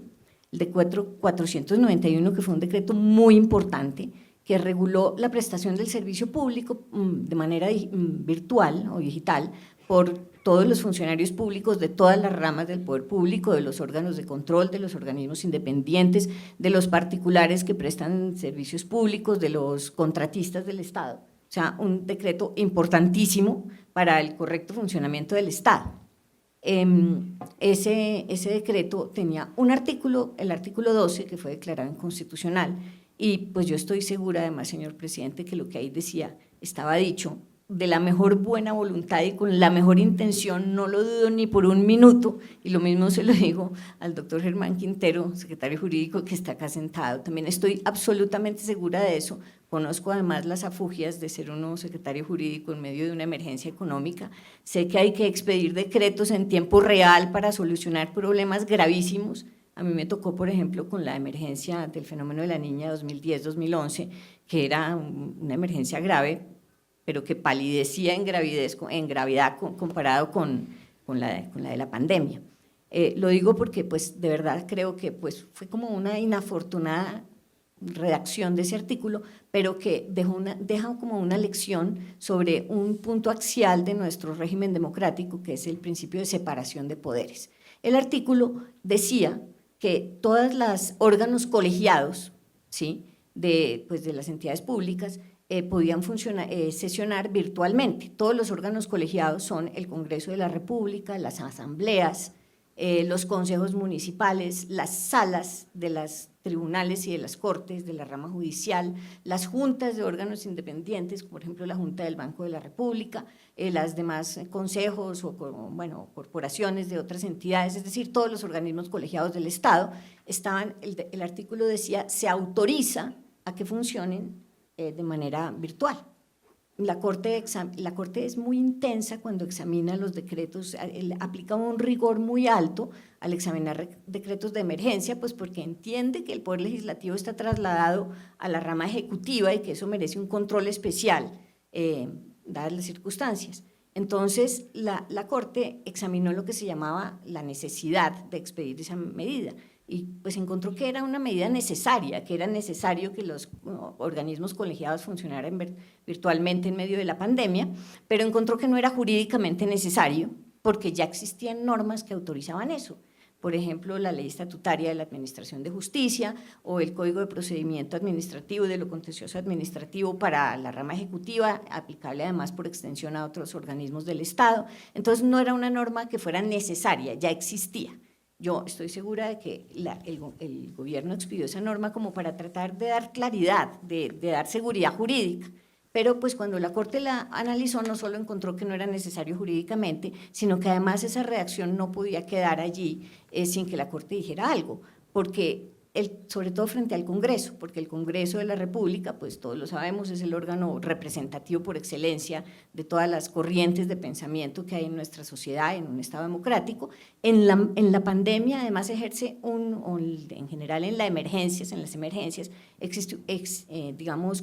el de 491, que fue un decreto muy importante, que reguló la prestación del servicio público de manera virtual o digital por todos los funcionarios públicos de todas las ramas del poder público, de los órganos de control, de los organismos independientes, de los particulares que prestan servicios públicos, de los contratistas del Estado. O sea, un decreto importantísimo para el correcto funcionamiento del Estado. ese decreto tenía un artículo, el artículo 12, que fue declarado inconstitucional, y pues yo estoy segura además, señor presidente, que lo que ahí decía estaba dicho de la mejor buena voluntad y con la mejor intención, no lo dudo ni por un minuto, y lo mismo se lo digo al doctor Germán Quintero, secretario jurídico que está acá sentado, también estoy absolutamente segura de eso. Conozco además las afugias de ser un nuevo secretario jurídico en medio de una emergencia económica, sé que hay que expedir decretos en tiempo real para solucionar problemas gravísimos. A mí me tocó, por ejemplo, con la emergencia del fenómeno de la niña 2010-2011, que era una emergencia grave, pero que palidecía en gravedad comparado con la de la pandemia. Lo digo porque pues, de verdad creo que pues, fue como una inafortunada redacción de ese artículo, pero que deja como una lección sobre un punto axial de nuestro régimen democrático, que es el principio de separación de poderes. El artículo decía que todos los órganos colegiados, ¿sí?, de las entidades públicas, podían sesionar virtualmente. Todos los órganos colegiados son el Congreso de la República, las asambleas, los consejos municipales, las salas de los tribunales y de las cortes, de la rama judicial, las juntas de órganos independientes, por ejemplo la Junta del Banco de la República, las demás consejos o corporaciones de otras entidades, es decir, todos los organismos colegiados del Estado, el artículo decía, se autoriza a que funcionen de manera virtual. La Corte es muy intensa cuando examina los decretos, aplica un rigor muy alto al examinar decretos de emergencia, pues porque entiende que el Poder Legislativo está trasladado a la rama ejecutiva y que eso merece un control especial, dadas las circunstancias. Entonces, la Corte examinó lo que se llamaba la necesidad de expedir esa medida, y pues encontró que era una medida necesaria, que era necesario que los organismos colegiados funcionaran virtualmente en medio de la pandemia, pero encontró que no era jurídicamente necesario porque ya existían normas que autorizaban eso. Por ejemplo, la Ley Estatutaria de la Administración de Justicia o el Código de Procedimiento Administrativo de lo Contencioso Administrativo para la rama ejecutiva, aplicable además por extensión a otros organismos del Estado. Entonces, no era una norma que fuera necesaria, ya existía. Yo estoy segura de que el gobierno expidió esa norma como para tratar de dar claridad, de dar seguridad jurídica, pero pues cuando la Corte la analizó no solo encontró que no era necesario jurídicamente, sino que además esa redacción no podía quedar allí sin que la Corte dijera algo, porque sobre todo frente al Congreso, porque el Congreso de la República, pues todos lo sabemos, es el órgano representativo por excelencia de todas las corrientes de pensamiento que hay en nuestra sociedad, en un Estado democrático. En la pandemia, además, ejerce en general en las emergencias,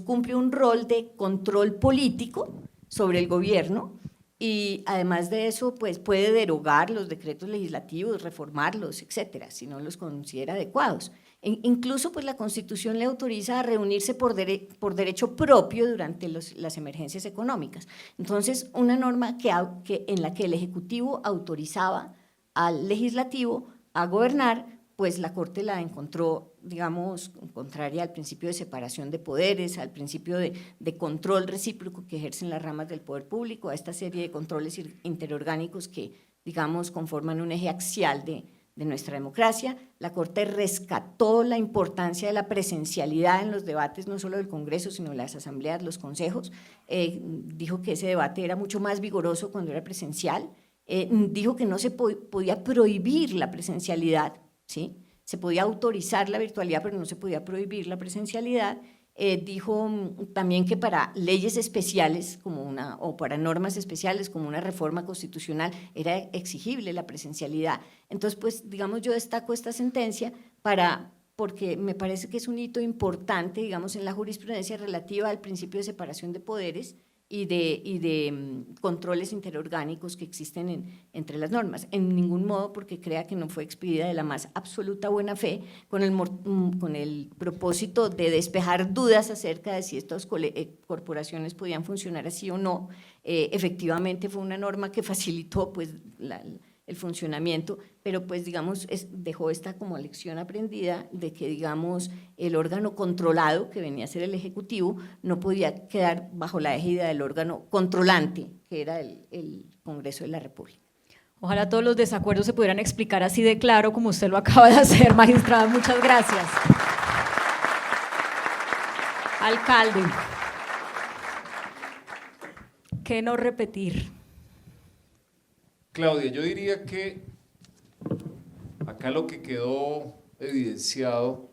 cumple un rol de control político sobre el gobierno, y además de eso, pues puede derogar los decretos legislativos, reformarlos, etcétera, si no los considera adecuados. Incluso pues la Constitución le autoriza a reunirse por derecho propio durante las emergencias económicas. Entonces, una norma en la que el Ejecutivo autorizaba al Legislativo a gobernar, pues la Corte la encontró, digamos, contraria al principio de separación de poderes, al principio de control recíproco que ejercen las ramas del poder público, a esta serie de controles interorgánicos que, digamos, conforman un eje axial de nuestra democracia. La Corte rescató la importancia de la presencialidad en los debates, no solo del Congreso, sino de las asambleas, los consejos. Dijo que ese debate era mucho más vigoroso cuando era presencial. Dijo que no se podía prohibir la presencialidad, ¿sí? Se podía autorizar la virtualidad, pero no se podía prohibir la presencialidad. Dijo también que para leyes especiales o para normas especiales como una reforma constitucional era exigible la presencialidad. Entonces, pues digamos, yo destaco esta sentencia porque me parece que es un hito importante, digamos, en la jurisprudencia relativa al principio de separación de poderes y de controles interorgánicos que existen entre las normas. En ningún modo porque crea que no fue expedida de la más absoluta buena fe, con el propósito de despejar dudas acerca de si estas corporaciones podían funcionar así o no. Efectivamente fue una norma que facilitó pues el funcionamiento, pero pues digamos dejó esta como lección aprendida de que digamos el órgano controlado, que venía a ser el Ejecutivo, no podía quedar bajo la égida del órgano controlante, que era el Congreso de la República. Ojalá todos los desacuerdos se pudieran explicar así de claro como usted lo acaba de hacer, magistrada. Muchas gracias. Alcalde, ¿qué no repetir? Claudia, yo diría que acá lo que quedó evidenciado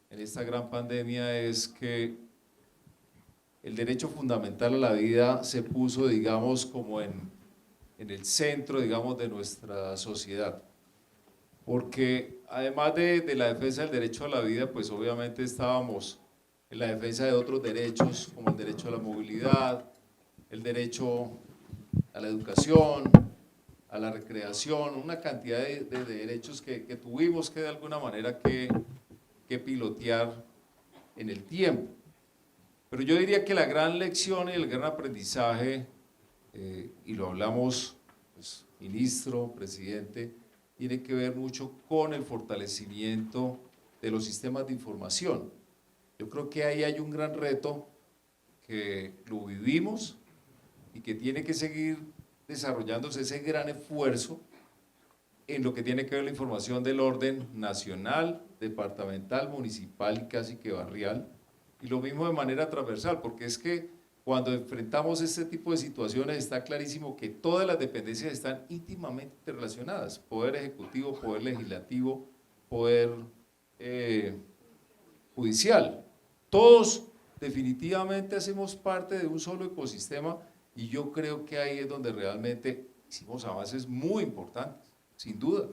en esta gran pandemia es que el derecho fundamental a la vida se puso, digamos, como en el centro, digamos, de nuestra sociedad. Porque además de la defensa del derecho a la vida, pues obviamente estábamos en la defensa de otros derechos, como el derecho a la movilidad, el derecho a la educación, a la recreación, una cantidad de derechos que tuvimos que de alguna manera que pilotear en el tiempo. Pero yo diría que la gran lección y el gran aprendizaje, y lo hablamos, pues, ministro, presidente, tiene que ver mucho con el fortalecimiento de los sistemas de información. Yo creo que ahí hay un gran reto que lo vivimos y que tiene que seguir desarrollándose ese gran esfuerzo en lo que tiene que ver la información del orden nacional, departamental, municipal y casi que barrial, y lo mismo de manera transversal, porque es que cuando enfrentamos este tipo de situaciones está clarísimo que todas las dependencias están íntimamente relacionadas, poder ejecutivo, poder legislativo, poder judicial, todos definitivamente hacemos parte de un solo ecosistema y yo creo que ahí es donde realmente hicimos avances muy importantes, sin duda.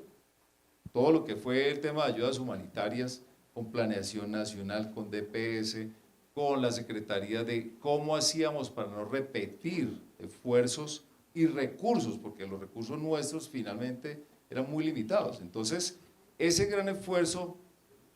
Todo lo que fue el tema de ayudas humanitarias, con planeación nacional, con DPS, con la Secretaría de cómo hacíamos para no repetir esfuerzos y recursos, porque los recursos nuestros finalmente eran muy limitados. Entonces, ese gran esfuerzo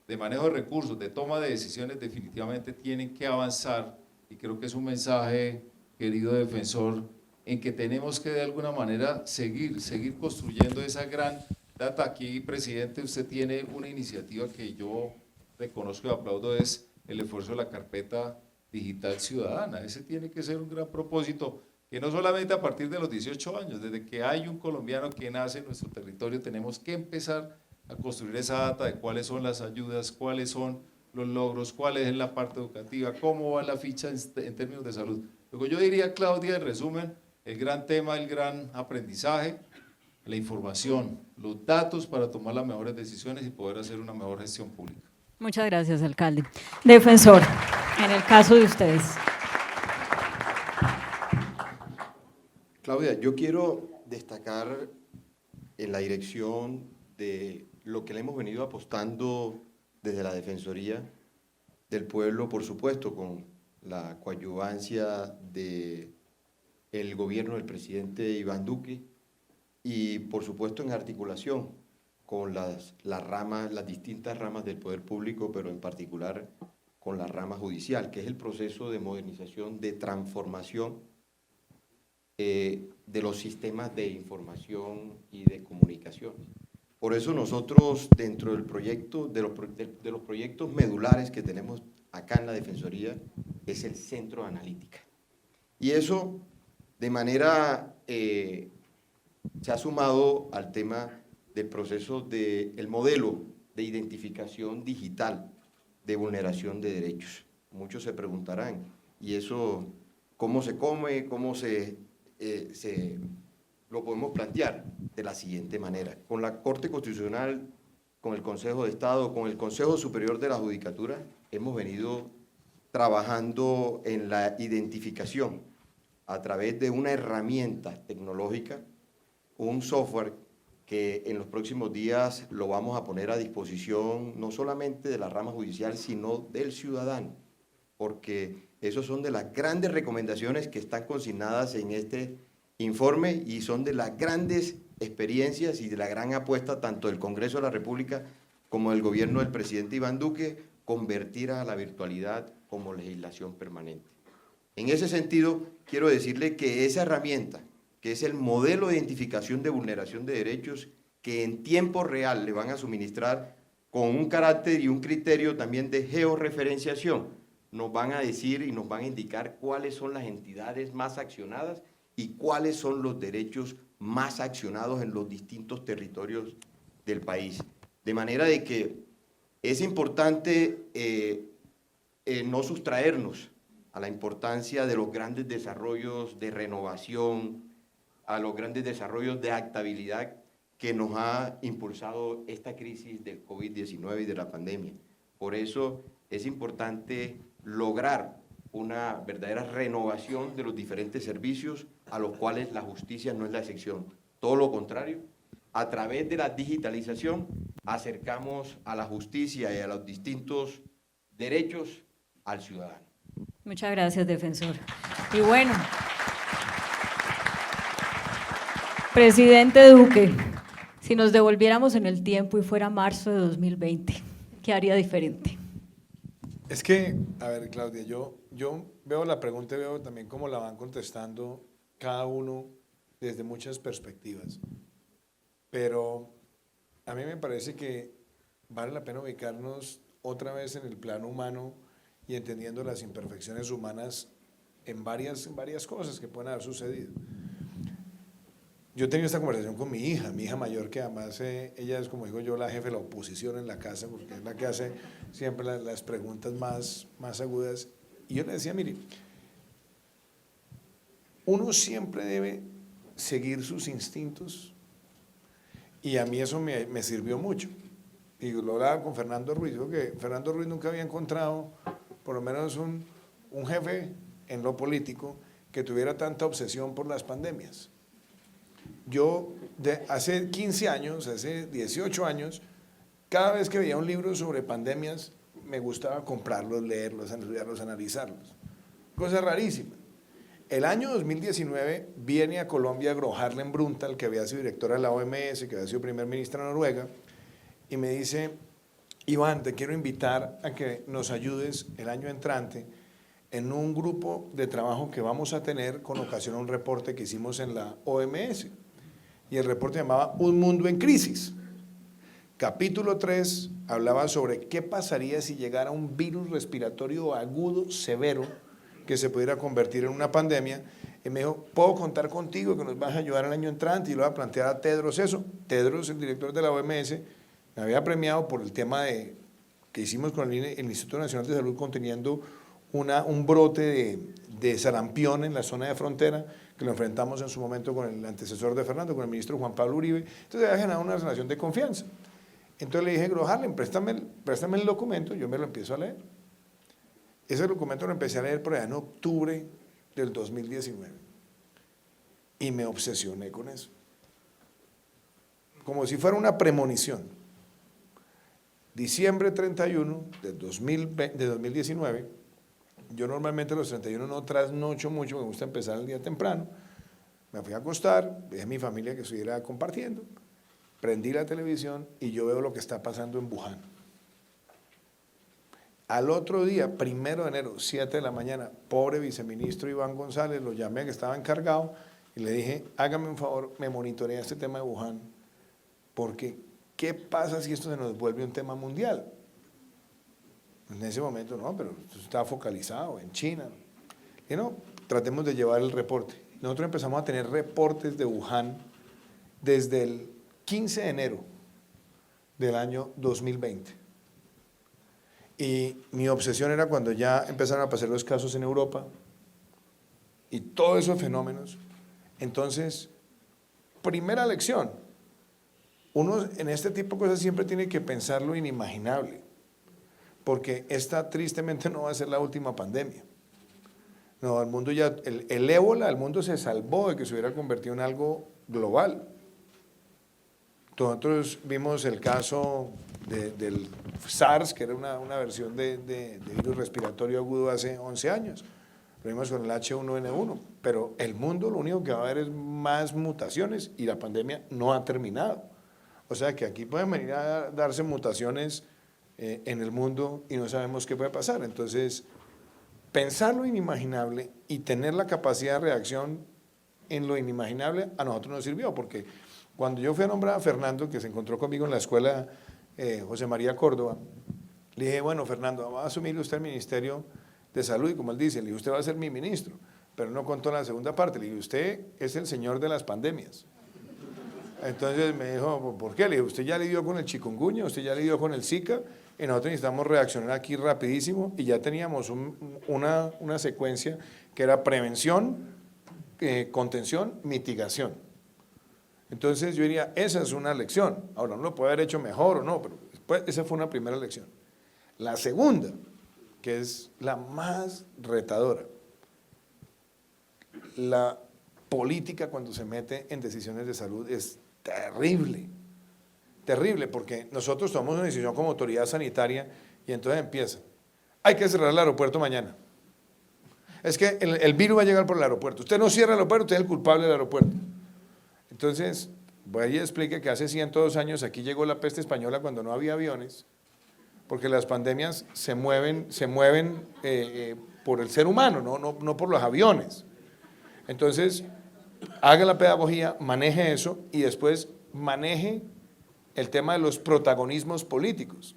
de manejo de recursos, de toma de decisiones, definitivamente tienen que avanzar y creo que es un mensaje, querido defensor, en que tenemos que de alguna manera seguir construyendo esa gran data. Aquí, presidente, usted tiene una iniciativa que yo reconozco y aplaudo, es el esfuerzo de la carpeta digital ciudadana. Ese tiene que ser un gran propósito, que no solamente a partir de los 18 años, desde que hay un colombiano que nace en nuestro territorio, tenemos que empezar a construir esa data de cuáles son las ayudas, cuáles son los logros, cuál es la parte educativa, cómo va la ficha en términos de salud. Luego yo diría, Claudia, en resumen, el gran tema, el gran aprendizaje, la información, los datos para tomar las mejores decisiones y poder hacer una mejor gestión pública. Muchas gracias, alcalde. Defensor, en el caso de ustedes. Claudia, yo quiero destacar en la dirección de lo que le hemos venido apostando desde la Defensoría del Pueblo, por supuesto, con la coadyuvancia del gobierno del presidente Iván Duque y, por supuesto, en articulación con las distintas ramas del poder público, pero en particular con la rama judicial, que es el proceso de modernización, de transformación de los sistemas de información y de comunicación. Por eso nosotros, dentro del proyecto, de los proyectos medulares que tenemos acá en la Defensoría, es el Centro de Analítica. Y eso, de manera, se ha sumado al tema del proceso del modelo de identificación digital de vulneración de derechos. Muchos se preguntarán, ¿y eso cómo se come, cómo lo podemos plantear? De la siguiente manera: con la Corte Constitucional, con el Consejo de Estado, con el Consejo Superior de la Judicatura, hemos venido trabajando en la identificación a través de una herramienta tecnológica, un software que en los próximos días lo vamos a poner a disposición no solamente de la rama judicial, sino del ciudadano, porque esas son de las grandes recomendaciones que están consignadas en este informe y son de las grandes experiencias y de la gran apuesta tanto del Congreso de la República como del gobierno del presidente Iván Duque, convertir a la virtualidad como legislación permanente. En ese sentido, quiero decirle que esa herramienta, que es el modelo de identificación de vulneración de derechos, que en tiempo real le van a suministrar con un carácter y un criterio también de georreferenciación, nos van a decir y nos van a indicar cuáles son las entidades más accionadas y cuáles son los derechos más accionados en los distintos territorios del país. De manera de que es importante no sustraernos a la importancia de los grandes desarrollos de renovación, a los grandes desarrollos de adaptabilidad que nos ha impulsado esta crisis del COVID-19 y de la pandemia. Por eso es importante lograr una verdadera renovación de los diferentes servicios a los cuales la justicia no es la excepción. Todo lo contrario, a través de la digitalización acercamos a la justicia y a los distintos derechos al ciudadano. Muchas gracias, defensor. Y bueno, presidente Duque, si nos devolviéramos en el tiempo y fuera marzo de 2020, ¿qué haría diferente? Es que, a ver, Claudia, yo veo la pregunta y veo también cómo la van contestando cada uno desde muchas perspectivas. Pero a mí me parece que vale la pena ubicarnos otra vez en el plano humano y entendiendo las imperfecciones humanas en varias cosas que pueden haber sucedido. Yo he tenido esta conversación con mi hija mayor, que además ella es, como digo yo, la jefe de la oposición en la casa, porque es la que hace siempre las preguntas más agudas. Y yo le decía, mire, uno siempre debe seguir sus instintos, y a mí eso me sirvió mucho. Y lo hablaba con Fernando Ruiz, digo que Fernando Ruiz nunca había encontrado, por lo menos un jefe en lo político que tuviera tanta obsesión por las pandemias. Yo, hace 15 años, hace 18 años, cada vez que veía un libro sobre pandemias, me gustaba comprarlos, leerlos, estudiarlos, analizarlos. Cosa rarísima. El año 2019 viene a Colombia Gro Harlem Brundtland, que había sido directora de la OMS, que había sido primer ministra de Noruega, y me dice, Iván, te quiero invitar a que nos ayudes el año entrante en un grupo de trabajo que vamos a tener con ocasión a un reporte que hicimos en la OMS. Y el reporte llamaba Un mundo en crisis. Capítulo 3 hablaba sobre qué pasaría si llegara un virus respiratorio agudo severo que se pudiera convertir en una pandemia. Y me dijo, ¿puedo contar contigo que nos vas a ayudar el año entrante? Y le voy a plantear a Tedros eso. Tedros, el director de la OMS, me había premiado por el tema que hicimos con el Instituto Nacional de Salud conteniendo un brote de sarampión en la zona de frontera, que lo enfrentamos en su momento con el antecesor de Fernando, con el ministro Juan Pablo Uribe. Entonces había generado una relación de confianza. Entonces le dije, Gro Harlem, préstame el documento, yo me lo empiezo a leer. Ese documento lo empecé a leer por allá en octubre del 2019 y me obsesioné con eso. Como si fuera una premonición. Diciembre 31 de 2019, yo normalmente los 31 no trasnocho mucho, me gusta empezar el día temprano. Me fui a acostar, dejé a mi familia que estuviera compartiendo, prendí la televisión y yo veo lo que está pasando en Wuhan. Al otro día, 1 de enero, 7 de la mañana, pobre viceministro Iván González, lo llamé que estaba encargado y le dije, hágame un favor, me monitorea este tema de Wuhan, porque ¿qué pasa si esto se nos vuelve un tema mundial? En ese momento no, pero esto está focalizado en China. Y no, tratemos de llevar el reporte. Nosotros empezamos a tener reportes de Wuhan desde el 15 de enero del año 2020. Y mi obsesión era cuando ya empezaron a pasar los casos en Europa y todos esos fenómenos. Entonces, primera lección, uno en este tipo de cosas siempre tiene que pensar lo inimaginable, porque esta tristemente no va a ser la última pandemia. No, el mundo ya, el ébola, el mundo se salvó de que se hubiera convertido en algo global. Nosotros vimos el caso del SARS, que era una versión de virus respiratorio agudo hace 11 años. Lo vimos con el H1N1, pero el mundo lo único que va a haber es más mutaciones y la pandemia no ha terminado. O sea que aquí pueden venir a darse mutaciones en el mundo y no sabemos qué puede pasar. Entonces, pensar lo inimaginable y tener la capacidad de reacción en lo inimaginable a nosotros nos sirvió, porque cuando yo fui a nombrar a Fernando, que se encontró conmigo en la escuela José María Córdoba, le dije, bueno, Fernando, va a asumir usted el Ministerio de Salud, y como él dice, le dije, usted va a ser mi ministro, pero no contó la segunda parte, le dije, usted es el señor de las pandemias. Entonces me dijo, ¿por qué? Le dije, usted ya lidió con el chikungunya, usted ya lidió con el Zika, y nosotros necesitamos reaccionar aquí rapidísimo, y ya teníamos una secuencia que era prevención, contención, mitigación. Entonces yo diría, esa es una lección. Ahora, uno lo puede haber hecho mejor o no, pero después, esa fue una primera lección. La segunda, que es la más retadora, la política cuando se mete en decisiones de salud es terrible, terrible, porque nosotros tomamos una decisión como autoridad sanitaria y entonces empieza, hay que cerrar el aeropuerto mañana. Es que el virus va a llegar por el aeropuerto. Usted no cierra el aeropuerto, usted es el culpable del aeropuerto. Entonces, voy y explique que hace 102 años aquí llegó la peste española cuando no había aviones, porque las pandemias se mueven por el ser humano, no por los aviones. Entonces, haga la pedagogía, maneje eso y después maneje el tema de los protagonismos políticos.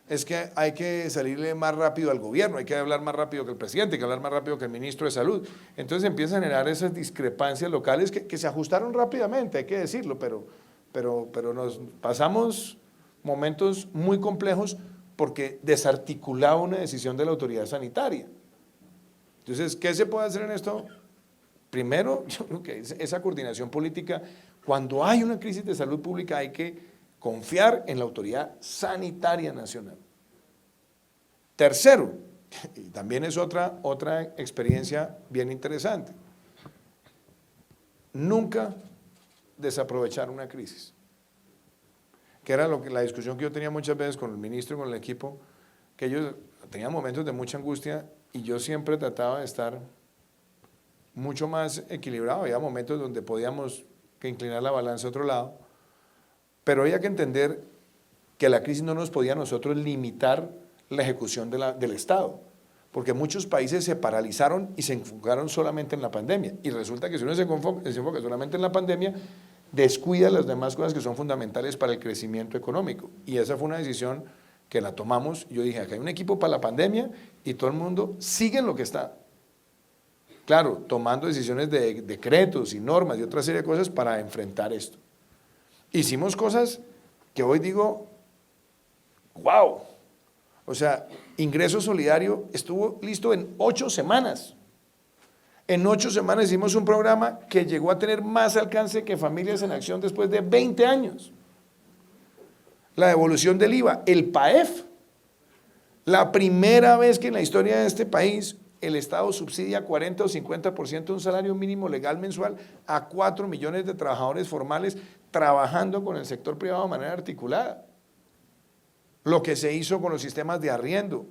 Es que hay que salirle más rápido al gobierno, hay que hablar más rápido que el presidente, hay que hablar más rápido que el ministro de Salud. Entonces empiezan a generar esas discrepancias locales que se ajustaron rápidamente, hay que decirlo, pero nos pasamos momentos muy complejos porque desarticulaba una decisión de la autoridad sanitaria. Entonces, ¿qué se puede hacer en esto? Primero, yo creo que esa coordinación política, cuando hay una crisis de salud pública hay que confiar en la autoridad sanitaria nacional. Tercero, y también es otra experiencia bien interesante, nunca desaprovechar una crisis, que era la discusión que yo tenía muchas veces con el ministro y con el equipo, que ellos tenían momentos de mucha angustia y yo siempre trataba de estar mucho más equilibrado. Había momentos donde podíamos inclinar la balanza a otro lado, pero había que entender que la crisis no nos podía a nosotros limitar la ejecución del Estado, porque muchos países se paralizaron y se enfocaron solamente en la pandemia, y resulta que si uno se enfoca solamente en la pandemia, descuida las demás cosas que son fundamentales para el crecimiento económico, y esa fue una decisión que la tomamos. Yo dije, acá hay un equipo para la pandemia y todo el mundo sigue en lo que está. Claro, tomando decisiones de decretos y normas y otra serie de cosas para enfrentar esto. Hicimos cosas que hoy digo, wow, o sea, ingreso solidario estuvo listo en 8 semanas. En 8 semanas hicimos un programa que llegó a tener más alcance que Familias en Acción después de 20 años. La devolución del IVA, el PAEF, la primera vez que en la historia de este país el Estado subsidia 40 o 50% de un salario mínimo legal mensual a 4 millones de trabajadores formales trabajando con el sector privado de manera articulada. Lo que se hizo con los sistemas de arriendo.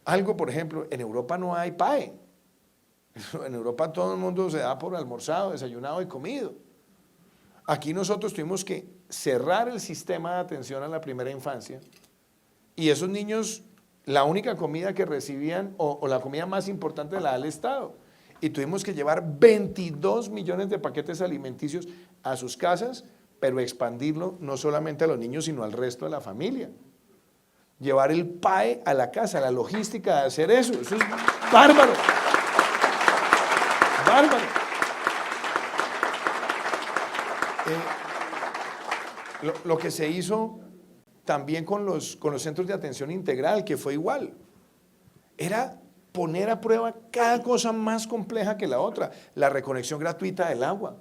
Algo, por ejemplo, en Europa no hay PAE. En Europa todo el mundo se da por almorzado, desayunado y comido. Aquí nosotros tuvimos que cerrar el sistema de atención a la primera infancia y esos niños, la única comida que recibían o la comida más importante la da el Estado. Y tuvimos que llevar 22 millones de paquetes alimenticios a sus casas, pero expandirlo no solamente a los niños, sino al resto de la familia. Llevar el PAE a la casa, la logística de hacer eso es bárbaro. Bárbaro. Lo que se hizo también con los centros de atención integral, que fue igual, era poner a prueba cada cosa más compleja que la otra. La reconexión gratuita del agua,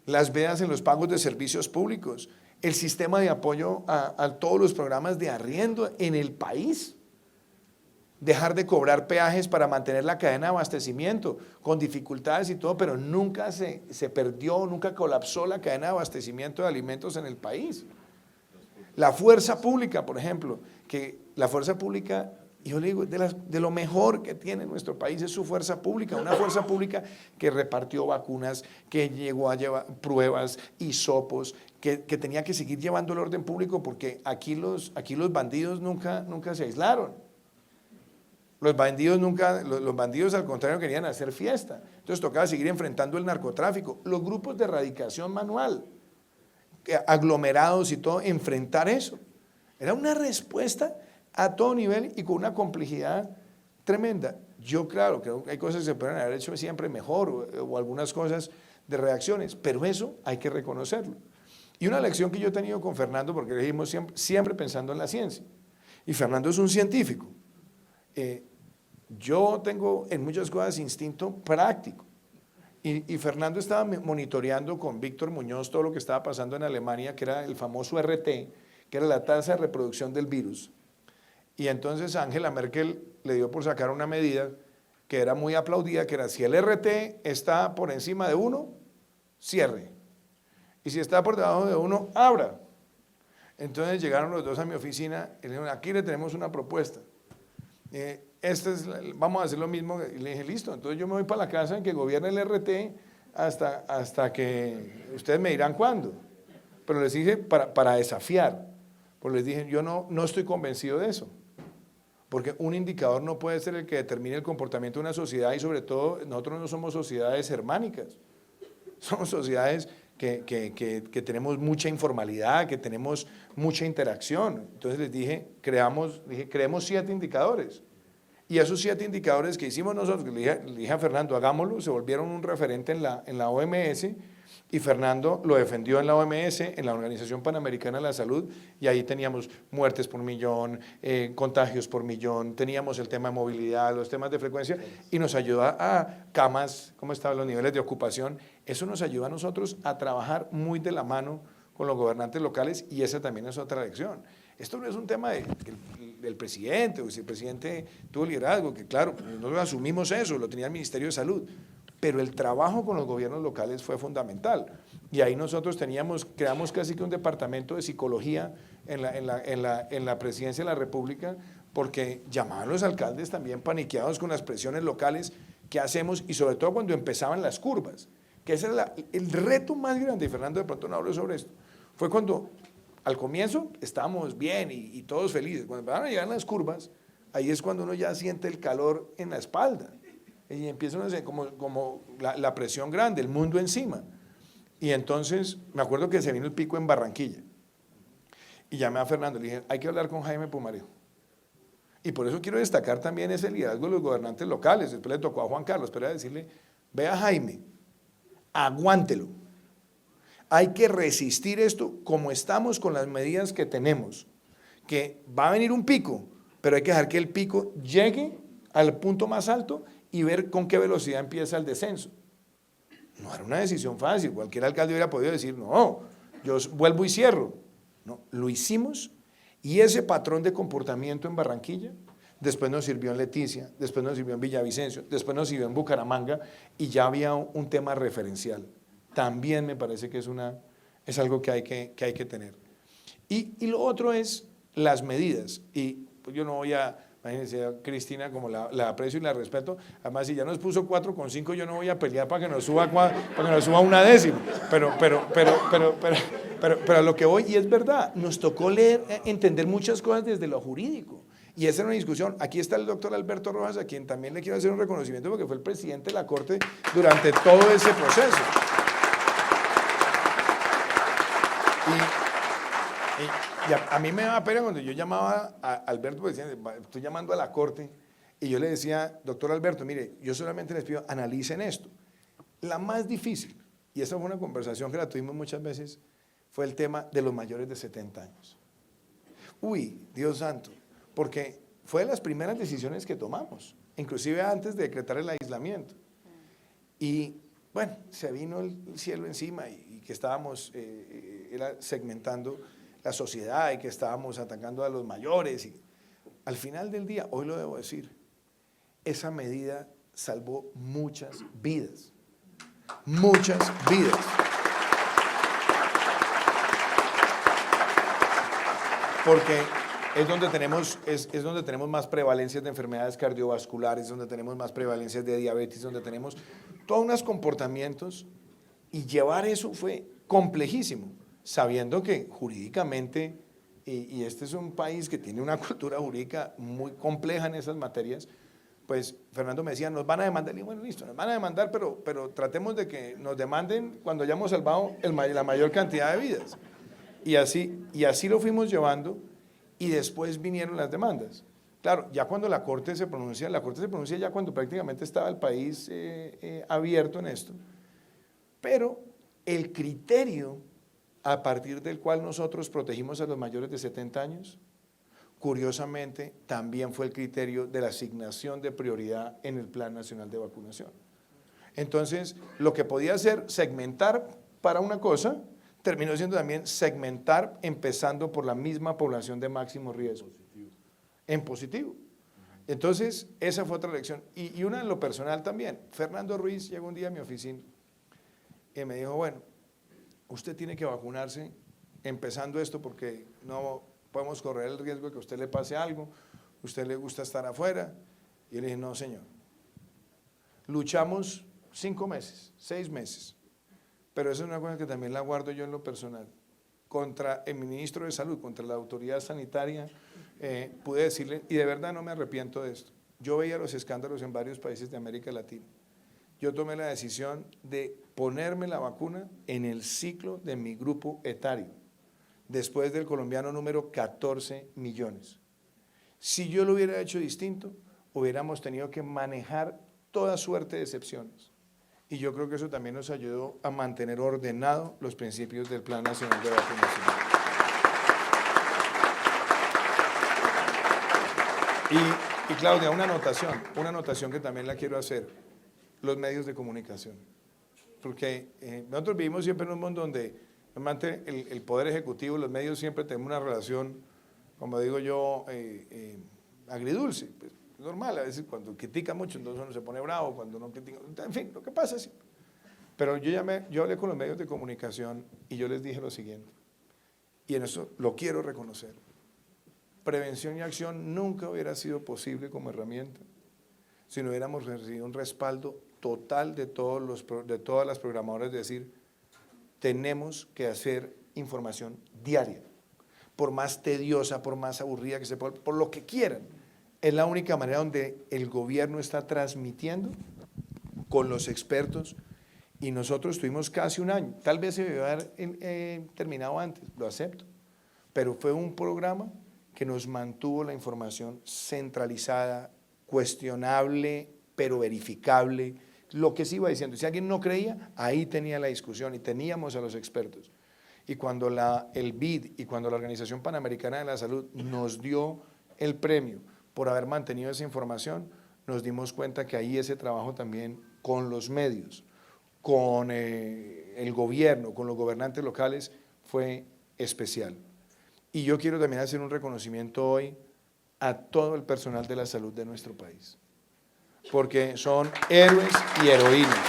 las vedas en los pagos de servicios públicos, el sistema de apoyo a todos los programas de arriendo en el país, dejar de cobrar peajes para mantener la cadena de abastecimiento, con dificultades y todo, pero nunca se perdió, nunca colapsó la cadena de abastecimiento de alimentos en el país. La fuerza pública, por ejemplo, que la fuerza pública, yo le digo, de lo mejor que tiene nuestro país es su fuerza pública, una fuerza pública que repartió vacunas, que llegó a llevar pruebas, hisopos, que tenía que seguir llevando el orden público porque aquí los bandidos nunca se aislaron. Los bandidos al contrario querían hacer fiesta, entonces tocaba seguir enfrentando el narcotráfico, los grupos de erradicación manual, aglomerados y todo, enfrentar eso. Era una respuesta a todo nivel y con una complejidad tremenda. Yo claro, creo que hay cosas que se pueden haber hecho siempre mejor o algunas cosas de reacciones, pero eso hay que reconocerlo. Y una lección que yo he tenido con Fernando, porque le dijimos siempre pensando en la ciencia, y Fernando es un científico. Yo tengo en muchas cosas instinto práctico, y Fernando estaba monitoreando con Víctor Muñoz todo lo que estaba pasando en Alemania, que era el famoso RT, que era la tasa de reproducción del virus. Y entonces Angela Merkel le dio por sacar una medida que era muy aplaudida, que era si el RT está por encima de 1, cierre. Y si está por debajo de 1, abra. Entonces llegaron los dos a mi oficina y le dijeron, aquí le tenemos una propuesta. Vamos a hacer lo mismo. Y le dije, listo, entonces yo me voy para la casa en que gobierne el RT hasta que ustedes me dirán cuándo. Pero les dije para desafiar, porque les dije, yo no estoy convencido de eso. Porque un indicador no puede ser el que determine el comportamiento de una sociedad, y sobre todo nosotros no somos sociedades germánicas, somos sociedades que tenemos mucha informalidad, que tenemos mucha interacción. Entonces les dije, creemos 7 indicadores. Y esos 7 indicadores que hicimos nosotros, le dije a Fernando, hagámoslo, se volvieron un referente en la OMS, y Fernando lo defendió en la OMS, en la Organización Panamericana de la Salud, y ahí teníamos muertes por millón, contagios por millón, teníamos el tema de movilidad, los temas de frecuencia, y nos ayuda a camas, cómo estaban los niveles de ocupación. Eso nos ayuda a nosotros a trabajar muy de la mano con los gobernantes locales, y esa también es otra lección. Esto no es un tema del presidente, o si el presidente tuvo liderazgo, que claro, nosotros asumimos eso, lo tenía el Ministerio de Salud, pero el trabajo con los gobiernos locales fue fundamental. Y ahí nosotros creamos casi que un departamento de psicología en la presidencia de la República, porque llamaban los alcaldes también paniqueados con las presiones locales, ¿qué hacemos? Y sobre todo cuando empezaban las curvas, que ese era el reto más grande, y Fernando de pronto no habló sobre esto, fue cuando al comienzo estábamos bien y todos felices. Cuando empezaron a llegar las curvas, ahí es cuando uno ya siente el calor en la espalda, y empieza uno a sentir como la presión grande, el mundo encima. Y entonces me acuerdo que se vino el pico en Barranquilla, y llamé a Fernando, le dije, hay que hablar con Jaime Pumarejo. Y por eso quiero destacar también ese liderazgo de los gobernantes locales. Después le tocó a Juan Carlos, pero era decirle, vea Jaime, aguántelo. Hay que resistir esto como estamos con las medidas que tenemos, que va a venir un pico, pero hay que dejar que el pico llegue al punto más alto y ver con qué velocidad empieza el descenso. No era una decisión fácil, cualquier alcalde hubiera podido decir, no, yo vuelvo y cierro. No, lo hicimos, y ese patrón de comportamiento en Barranquilla después nos sirvió en Leticia, después nos sirvió en Villavicencio, después nos sirvió en Bucaramanga, y ya había un tema referencial. También me parece que es algo que hay que tener. Y lo otro es las medidas, y pues yo no voy a, imagínense a Cristina, como la aprecio y la respeto, además si ya nos puso 4,5, yo no voy a pelear para que nos suba una décima, pero a lo que voy, y es verdad, nos tocó entender muchas cosas desde lo jurídico, y esa era una discusión. Aquí está el doctor Alberto Rojas, a quien también le quiero hacer un reconocimiento porque fue el presidente de la Corte durante todo ese proceso. Y a mí me daba pena cuando yo llamaba a Alberto, porque decía, estoy llamando a la Corte, y yo le decía, doctor Alberto, mire, yo solamente les pido, analicen esto. La más difícil, y esa fue una conversación que la tuvimos muchas veces, fue el tema de los mayores de 70 años. Uy, Dios santo, porque fue de las primeras decisiones que tomamos, inclusive antes de decretar el aislamiento. Y bueno, se vino el cielo encima, y que estábamos era segmentando la sociedad, y que estábamos atacando a los mayores, y al final del día, hoy lo debo decir, esa medida salvó muchas vidas, porque es donde tenemos más prevalencias de enfermedades cardiovasculares, donde tenemos más prevalencias de diabetes, donde tenemos todos unos comportamientos, y llevar eso fue complejísimo, sabiendo que jurídicamente, y este es un país que tiene una cultura jurídica muy compleja en esas materias, pues Fernando me decía, nos van a demandar. Y dije, bueno, listo, nos van a demandar, pero tratemos de que nos demanden cuando hayamos salvado la mayor cantidad de vidas. Y así lo fuimos llevando, y después vinieron las demandas. Claro, ya cuando la Corte se pronuncia ya cuando prácticamente estaba el país abierto en esto, Pero el criterio a partir del cual nosotros protegimos a los mayores de 70 años, curiosamente, también fue el criterio de la asignación de prioridad en el Plan Nacional de Vacunación. Entonces, lo que podía ser segmentar para una cosa, terminó siendo también segmentar empezando por la misma población de máximo riesgo. En positivo. Entonces, esa fue otra lección. Y una en lo personal también. Fernando Ruiz llegó un día a mi oficina y me dijo, bueno, usted tiene que vacunarse empezando esto porque no podemos correr el riesgo de que a usted le pase algo, a usted le gusta estar afuera. Y yo le dije, no, señor. Luchamos 5 meses, 6 meses, pero esa es una cosa que también la guardo yo en lo personal. Contra el ministro de Salud, contra la autoridad sanitaria, pude decirle, y de verdad no me arrepiento de esto, yo veía los escándalos en varios países de América Latina. Yo tomé la decisión de ponerme la vacuna en el ciclo de mi grupo etario, después del colombiano número 14 millones. Si yo lo hubiera hecho distinto, hubiéramos tenido que manejar toda suerte de excepciones. Y yo creo que eso también nos ayudó a mantener ordenado los principios del Plan Nacional de Vacunación. Y Claudia, una anotación que también la quiero hacer, los medios de comunicación. Porque nosotros vivimos siempre en un mundo donde normalmente el Poder Ejecutivo y los medios siempre tenemos una relación, como digo yo, agridulce. Pues, normal, a veces cuando critica mucho, entonces uno se pone bravo, cuando no critica, en fin, lo que pasa es siempre. Pero yo hablé con los medios de comunicación y yo les dije lo siguiente, y en eso lo quiero reconocer. Prevención y acción nunca hubiera sido posible como herramienta si no hubiéramos recibido un respaldo total de todas las programadoras, de decir, tenemos que hacer información diaria, por más tediosa, por más aburrida que se pueda, por lo que quieran. Es la única manera donde el gobierno está transmitiendo con los expertos, y nosotros tuvimos casi un año, tal vez se debió haber terminado antes, lo acepto, pero fue un programa que nos mantuvo la información centralizada, cuestionable, pero verificable, lo que se iba diciendo. Si alguien no creía, ahí tenía la discusión y teníamos a los expertos. Y cuando el BID y cuando la Organización Panamericana de la Salud nos dio el premio por haber mantenido esa información, nos dimos cuenta que ahí ese trabajo también con los medios, con el gobierno, con los gobernantes locales, fue especial. Y yo quiero también hacer un reconocimiento hoy a todo el personal de la salud de nuestro país, porque son héroes y heroínas.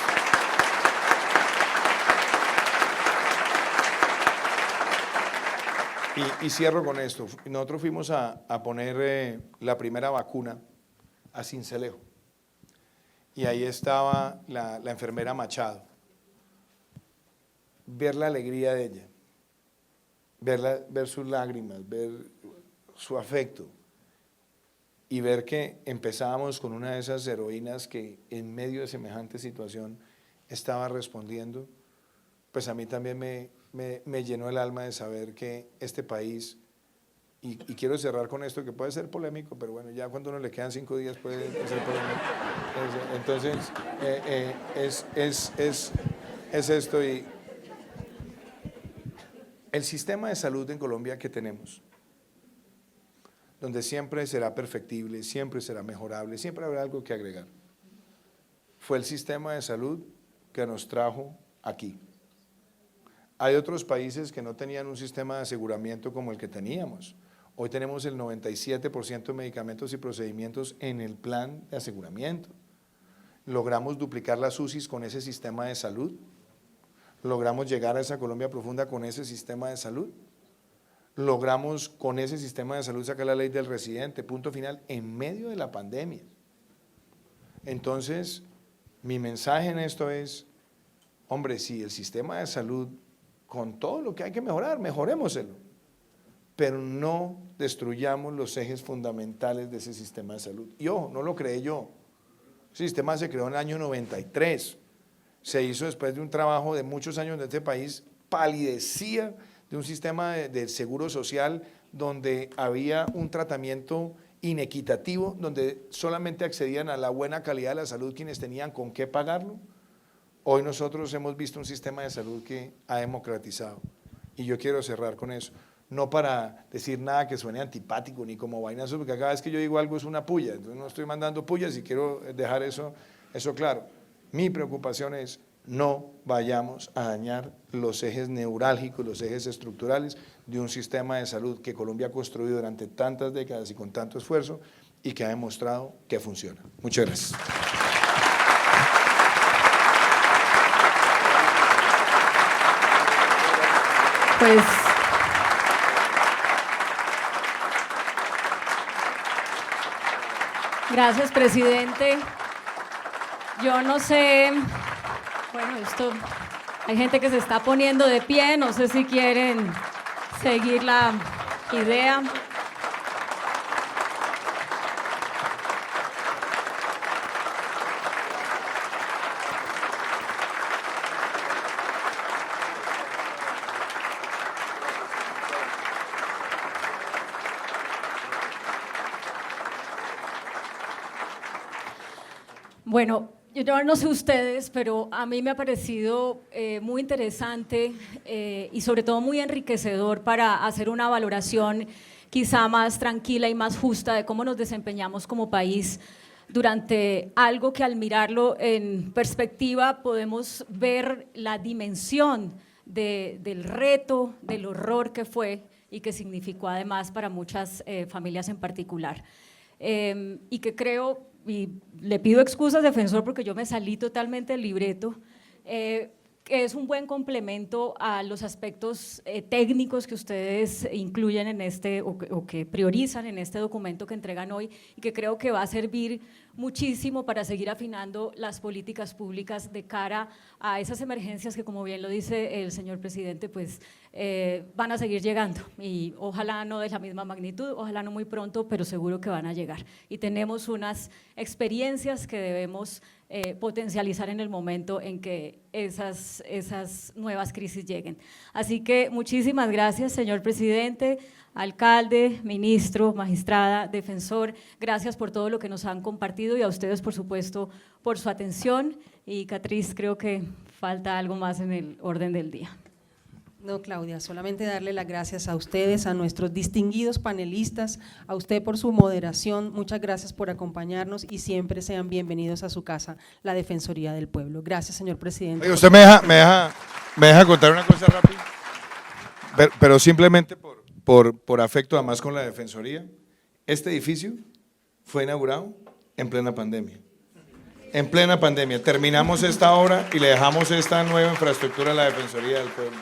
Y cierro con esto. Nosotros fuimos a poner la primera vacuna a Sincelejo, y ahí estaba la enfermera Machado. Ver la alegría de ella, ver sus lágrimas, ver su afecto, y ver que empezábamos con una de esas heroínas que en medio de semejante situación estaba respondiendo, pues a mí también me llenó el alma de saber que este país, y quiero cerrar con esto que puede ser polémico, pero bueno, ya cuando uno le quedan 5 días puede ser polémico. Entonces, es esto. Y el sistema de salud en Colombia que tenemos, donde siempre será perfectible, siempre será mejorable, siempre habrá algo que agregar, fue el sistema de salud que nos trajo aquí. Hay otros países que no tenían un sistema de aseguramiento como el que teníamos. Hoy tenemos el 97% de medicamentos y procedimientos en el plan de aseguramiento. Logramos duplicar las UCIs con ese sistema de salud. Logramos llegar a esa Colombia profunda con ese sistema de salud. Logramos con ese sistema de salud sacar la ley del residente, punto final, en medio de la pandemia. Entonces, mi mensaje en esto es, hombre, si el sistema de salud, con todo lo que hay que mejorar, mejorémoselo, pero no destruyamos los ejes fundamentales de ese sistema de salud. Y ojo, no lo creé yo, ese sistema se creó en el año 93, se hizo después de un trabajo de muchos años de este país, palidecía de un sistema de seguro social donde había un tratamiento inequitativo, donde solamente accedían a la buena calidad de la salud quienes tenían con qué pagarlo. Hoy nosotros hemos visto un sistema de salud que ha democratizado y yo quiero cerrar con eso. No para decir nada que suene antipático ni como vainazo, porque cada vez que yo digo algo es una puya, entonces no estoy mandando pullas y quiero dejar eso claro. Mi preocupación es no vayamos a dañar los ejes neurálgicos, los ejes estructurales de un sistema de salud que Colombia ha construido durante tantas décadas y con tanto esfuerzo y que ha demostrado que funciona. Muchas gracias. Pues gracias, presidente. Yo no sé, bueno, hay gente que se está poniendo de pie, no sé si quieren seguir la idea. Bueno, yo no sé ustedes, pero a mí me ha parecido muy interesante y sobre todo muy enriquecedor para hacer una valoración quizá más tranquila y más justa de cómo nos desempeñamos como país durante algo que al mirarlo en perspectiva podemos ver la dimensión del reto, del horror que fue y que significó además para muchas familias en particular. Y que creo, y le pido excusas, defensor, porque yo me salí totalmente del libreto, que es un buen complemento a los aspectos técnicos que ustedes incluyen en o que priorizan en este documento que entregan hoy y que creo que va a servir muchísimo para seguir afinando las políticas públicas de cara a esas emergencias que, como bien lo dice el señor presidente, pues van a seguir llegando y ojalá no de la misma magnitud, ojalá no muy pronto, pero seguro que van a llegar. Y tenemos unas experiencias que debemos potencializar en el momento en que esas nuevas crisis lleguen. Así que muchísimas gracias, señor presidente, alcalde, ministro, magistrada, defensor, gracias por todo lo que nos han compartido y a ustedes, por supuesto, por su atención. Y Catriz, creo que falta algo más en el orden del día. No, Claudia, solamente darle las gracias a ustedes, a nuestros distinguidos panelistas, a usted por su moderación, muchas gracias por acompañarnos y siempre sean bienvenidos a su casa, la Defensoría del Pueblo. Gracias, señor presidente. Oye, usted me deja contar una cosa rápida, pero simplemente por afecto además con la Defensoría. Este edificio fue inaugurado en plena pandemia. En plena pandemia. Terminamos esta obra y le dejamos esta nueva infraestructura a la Defensoría del Pueblo.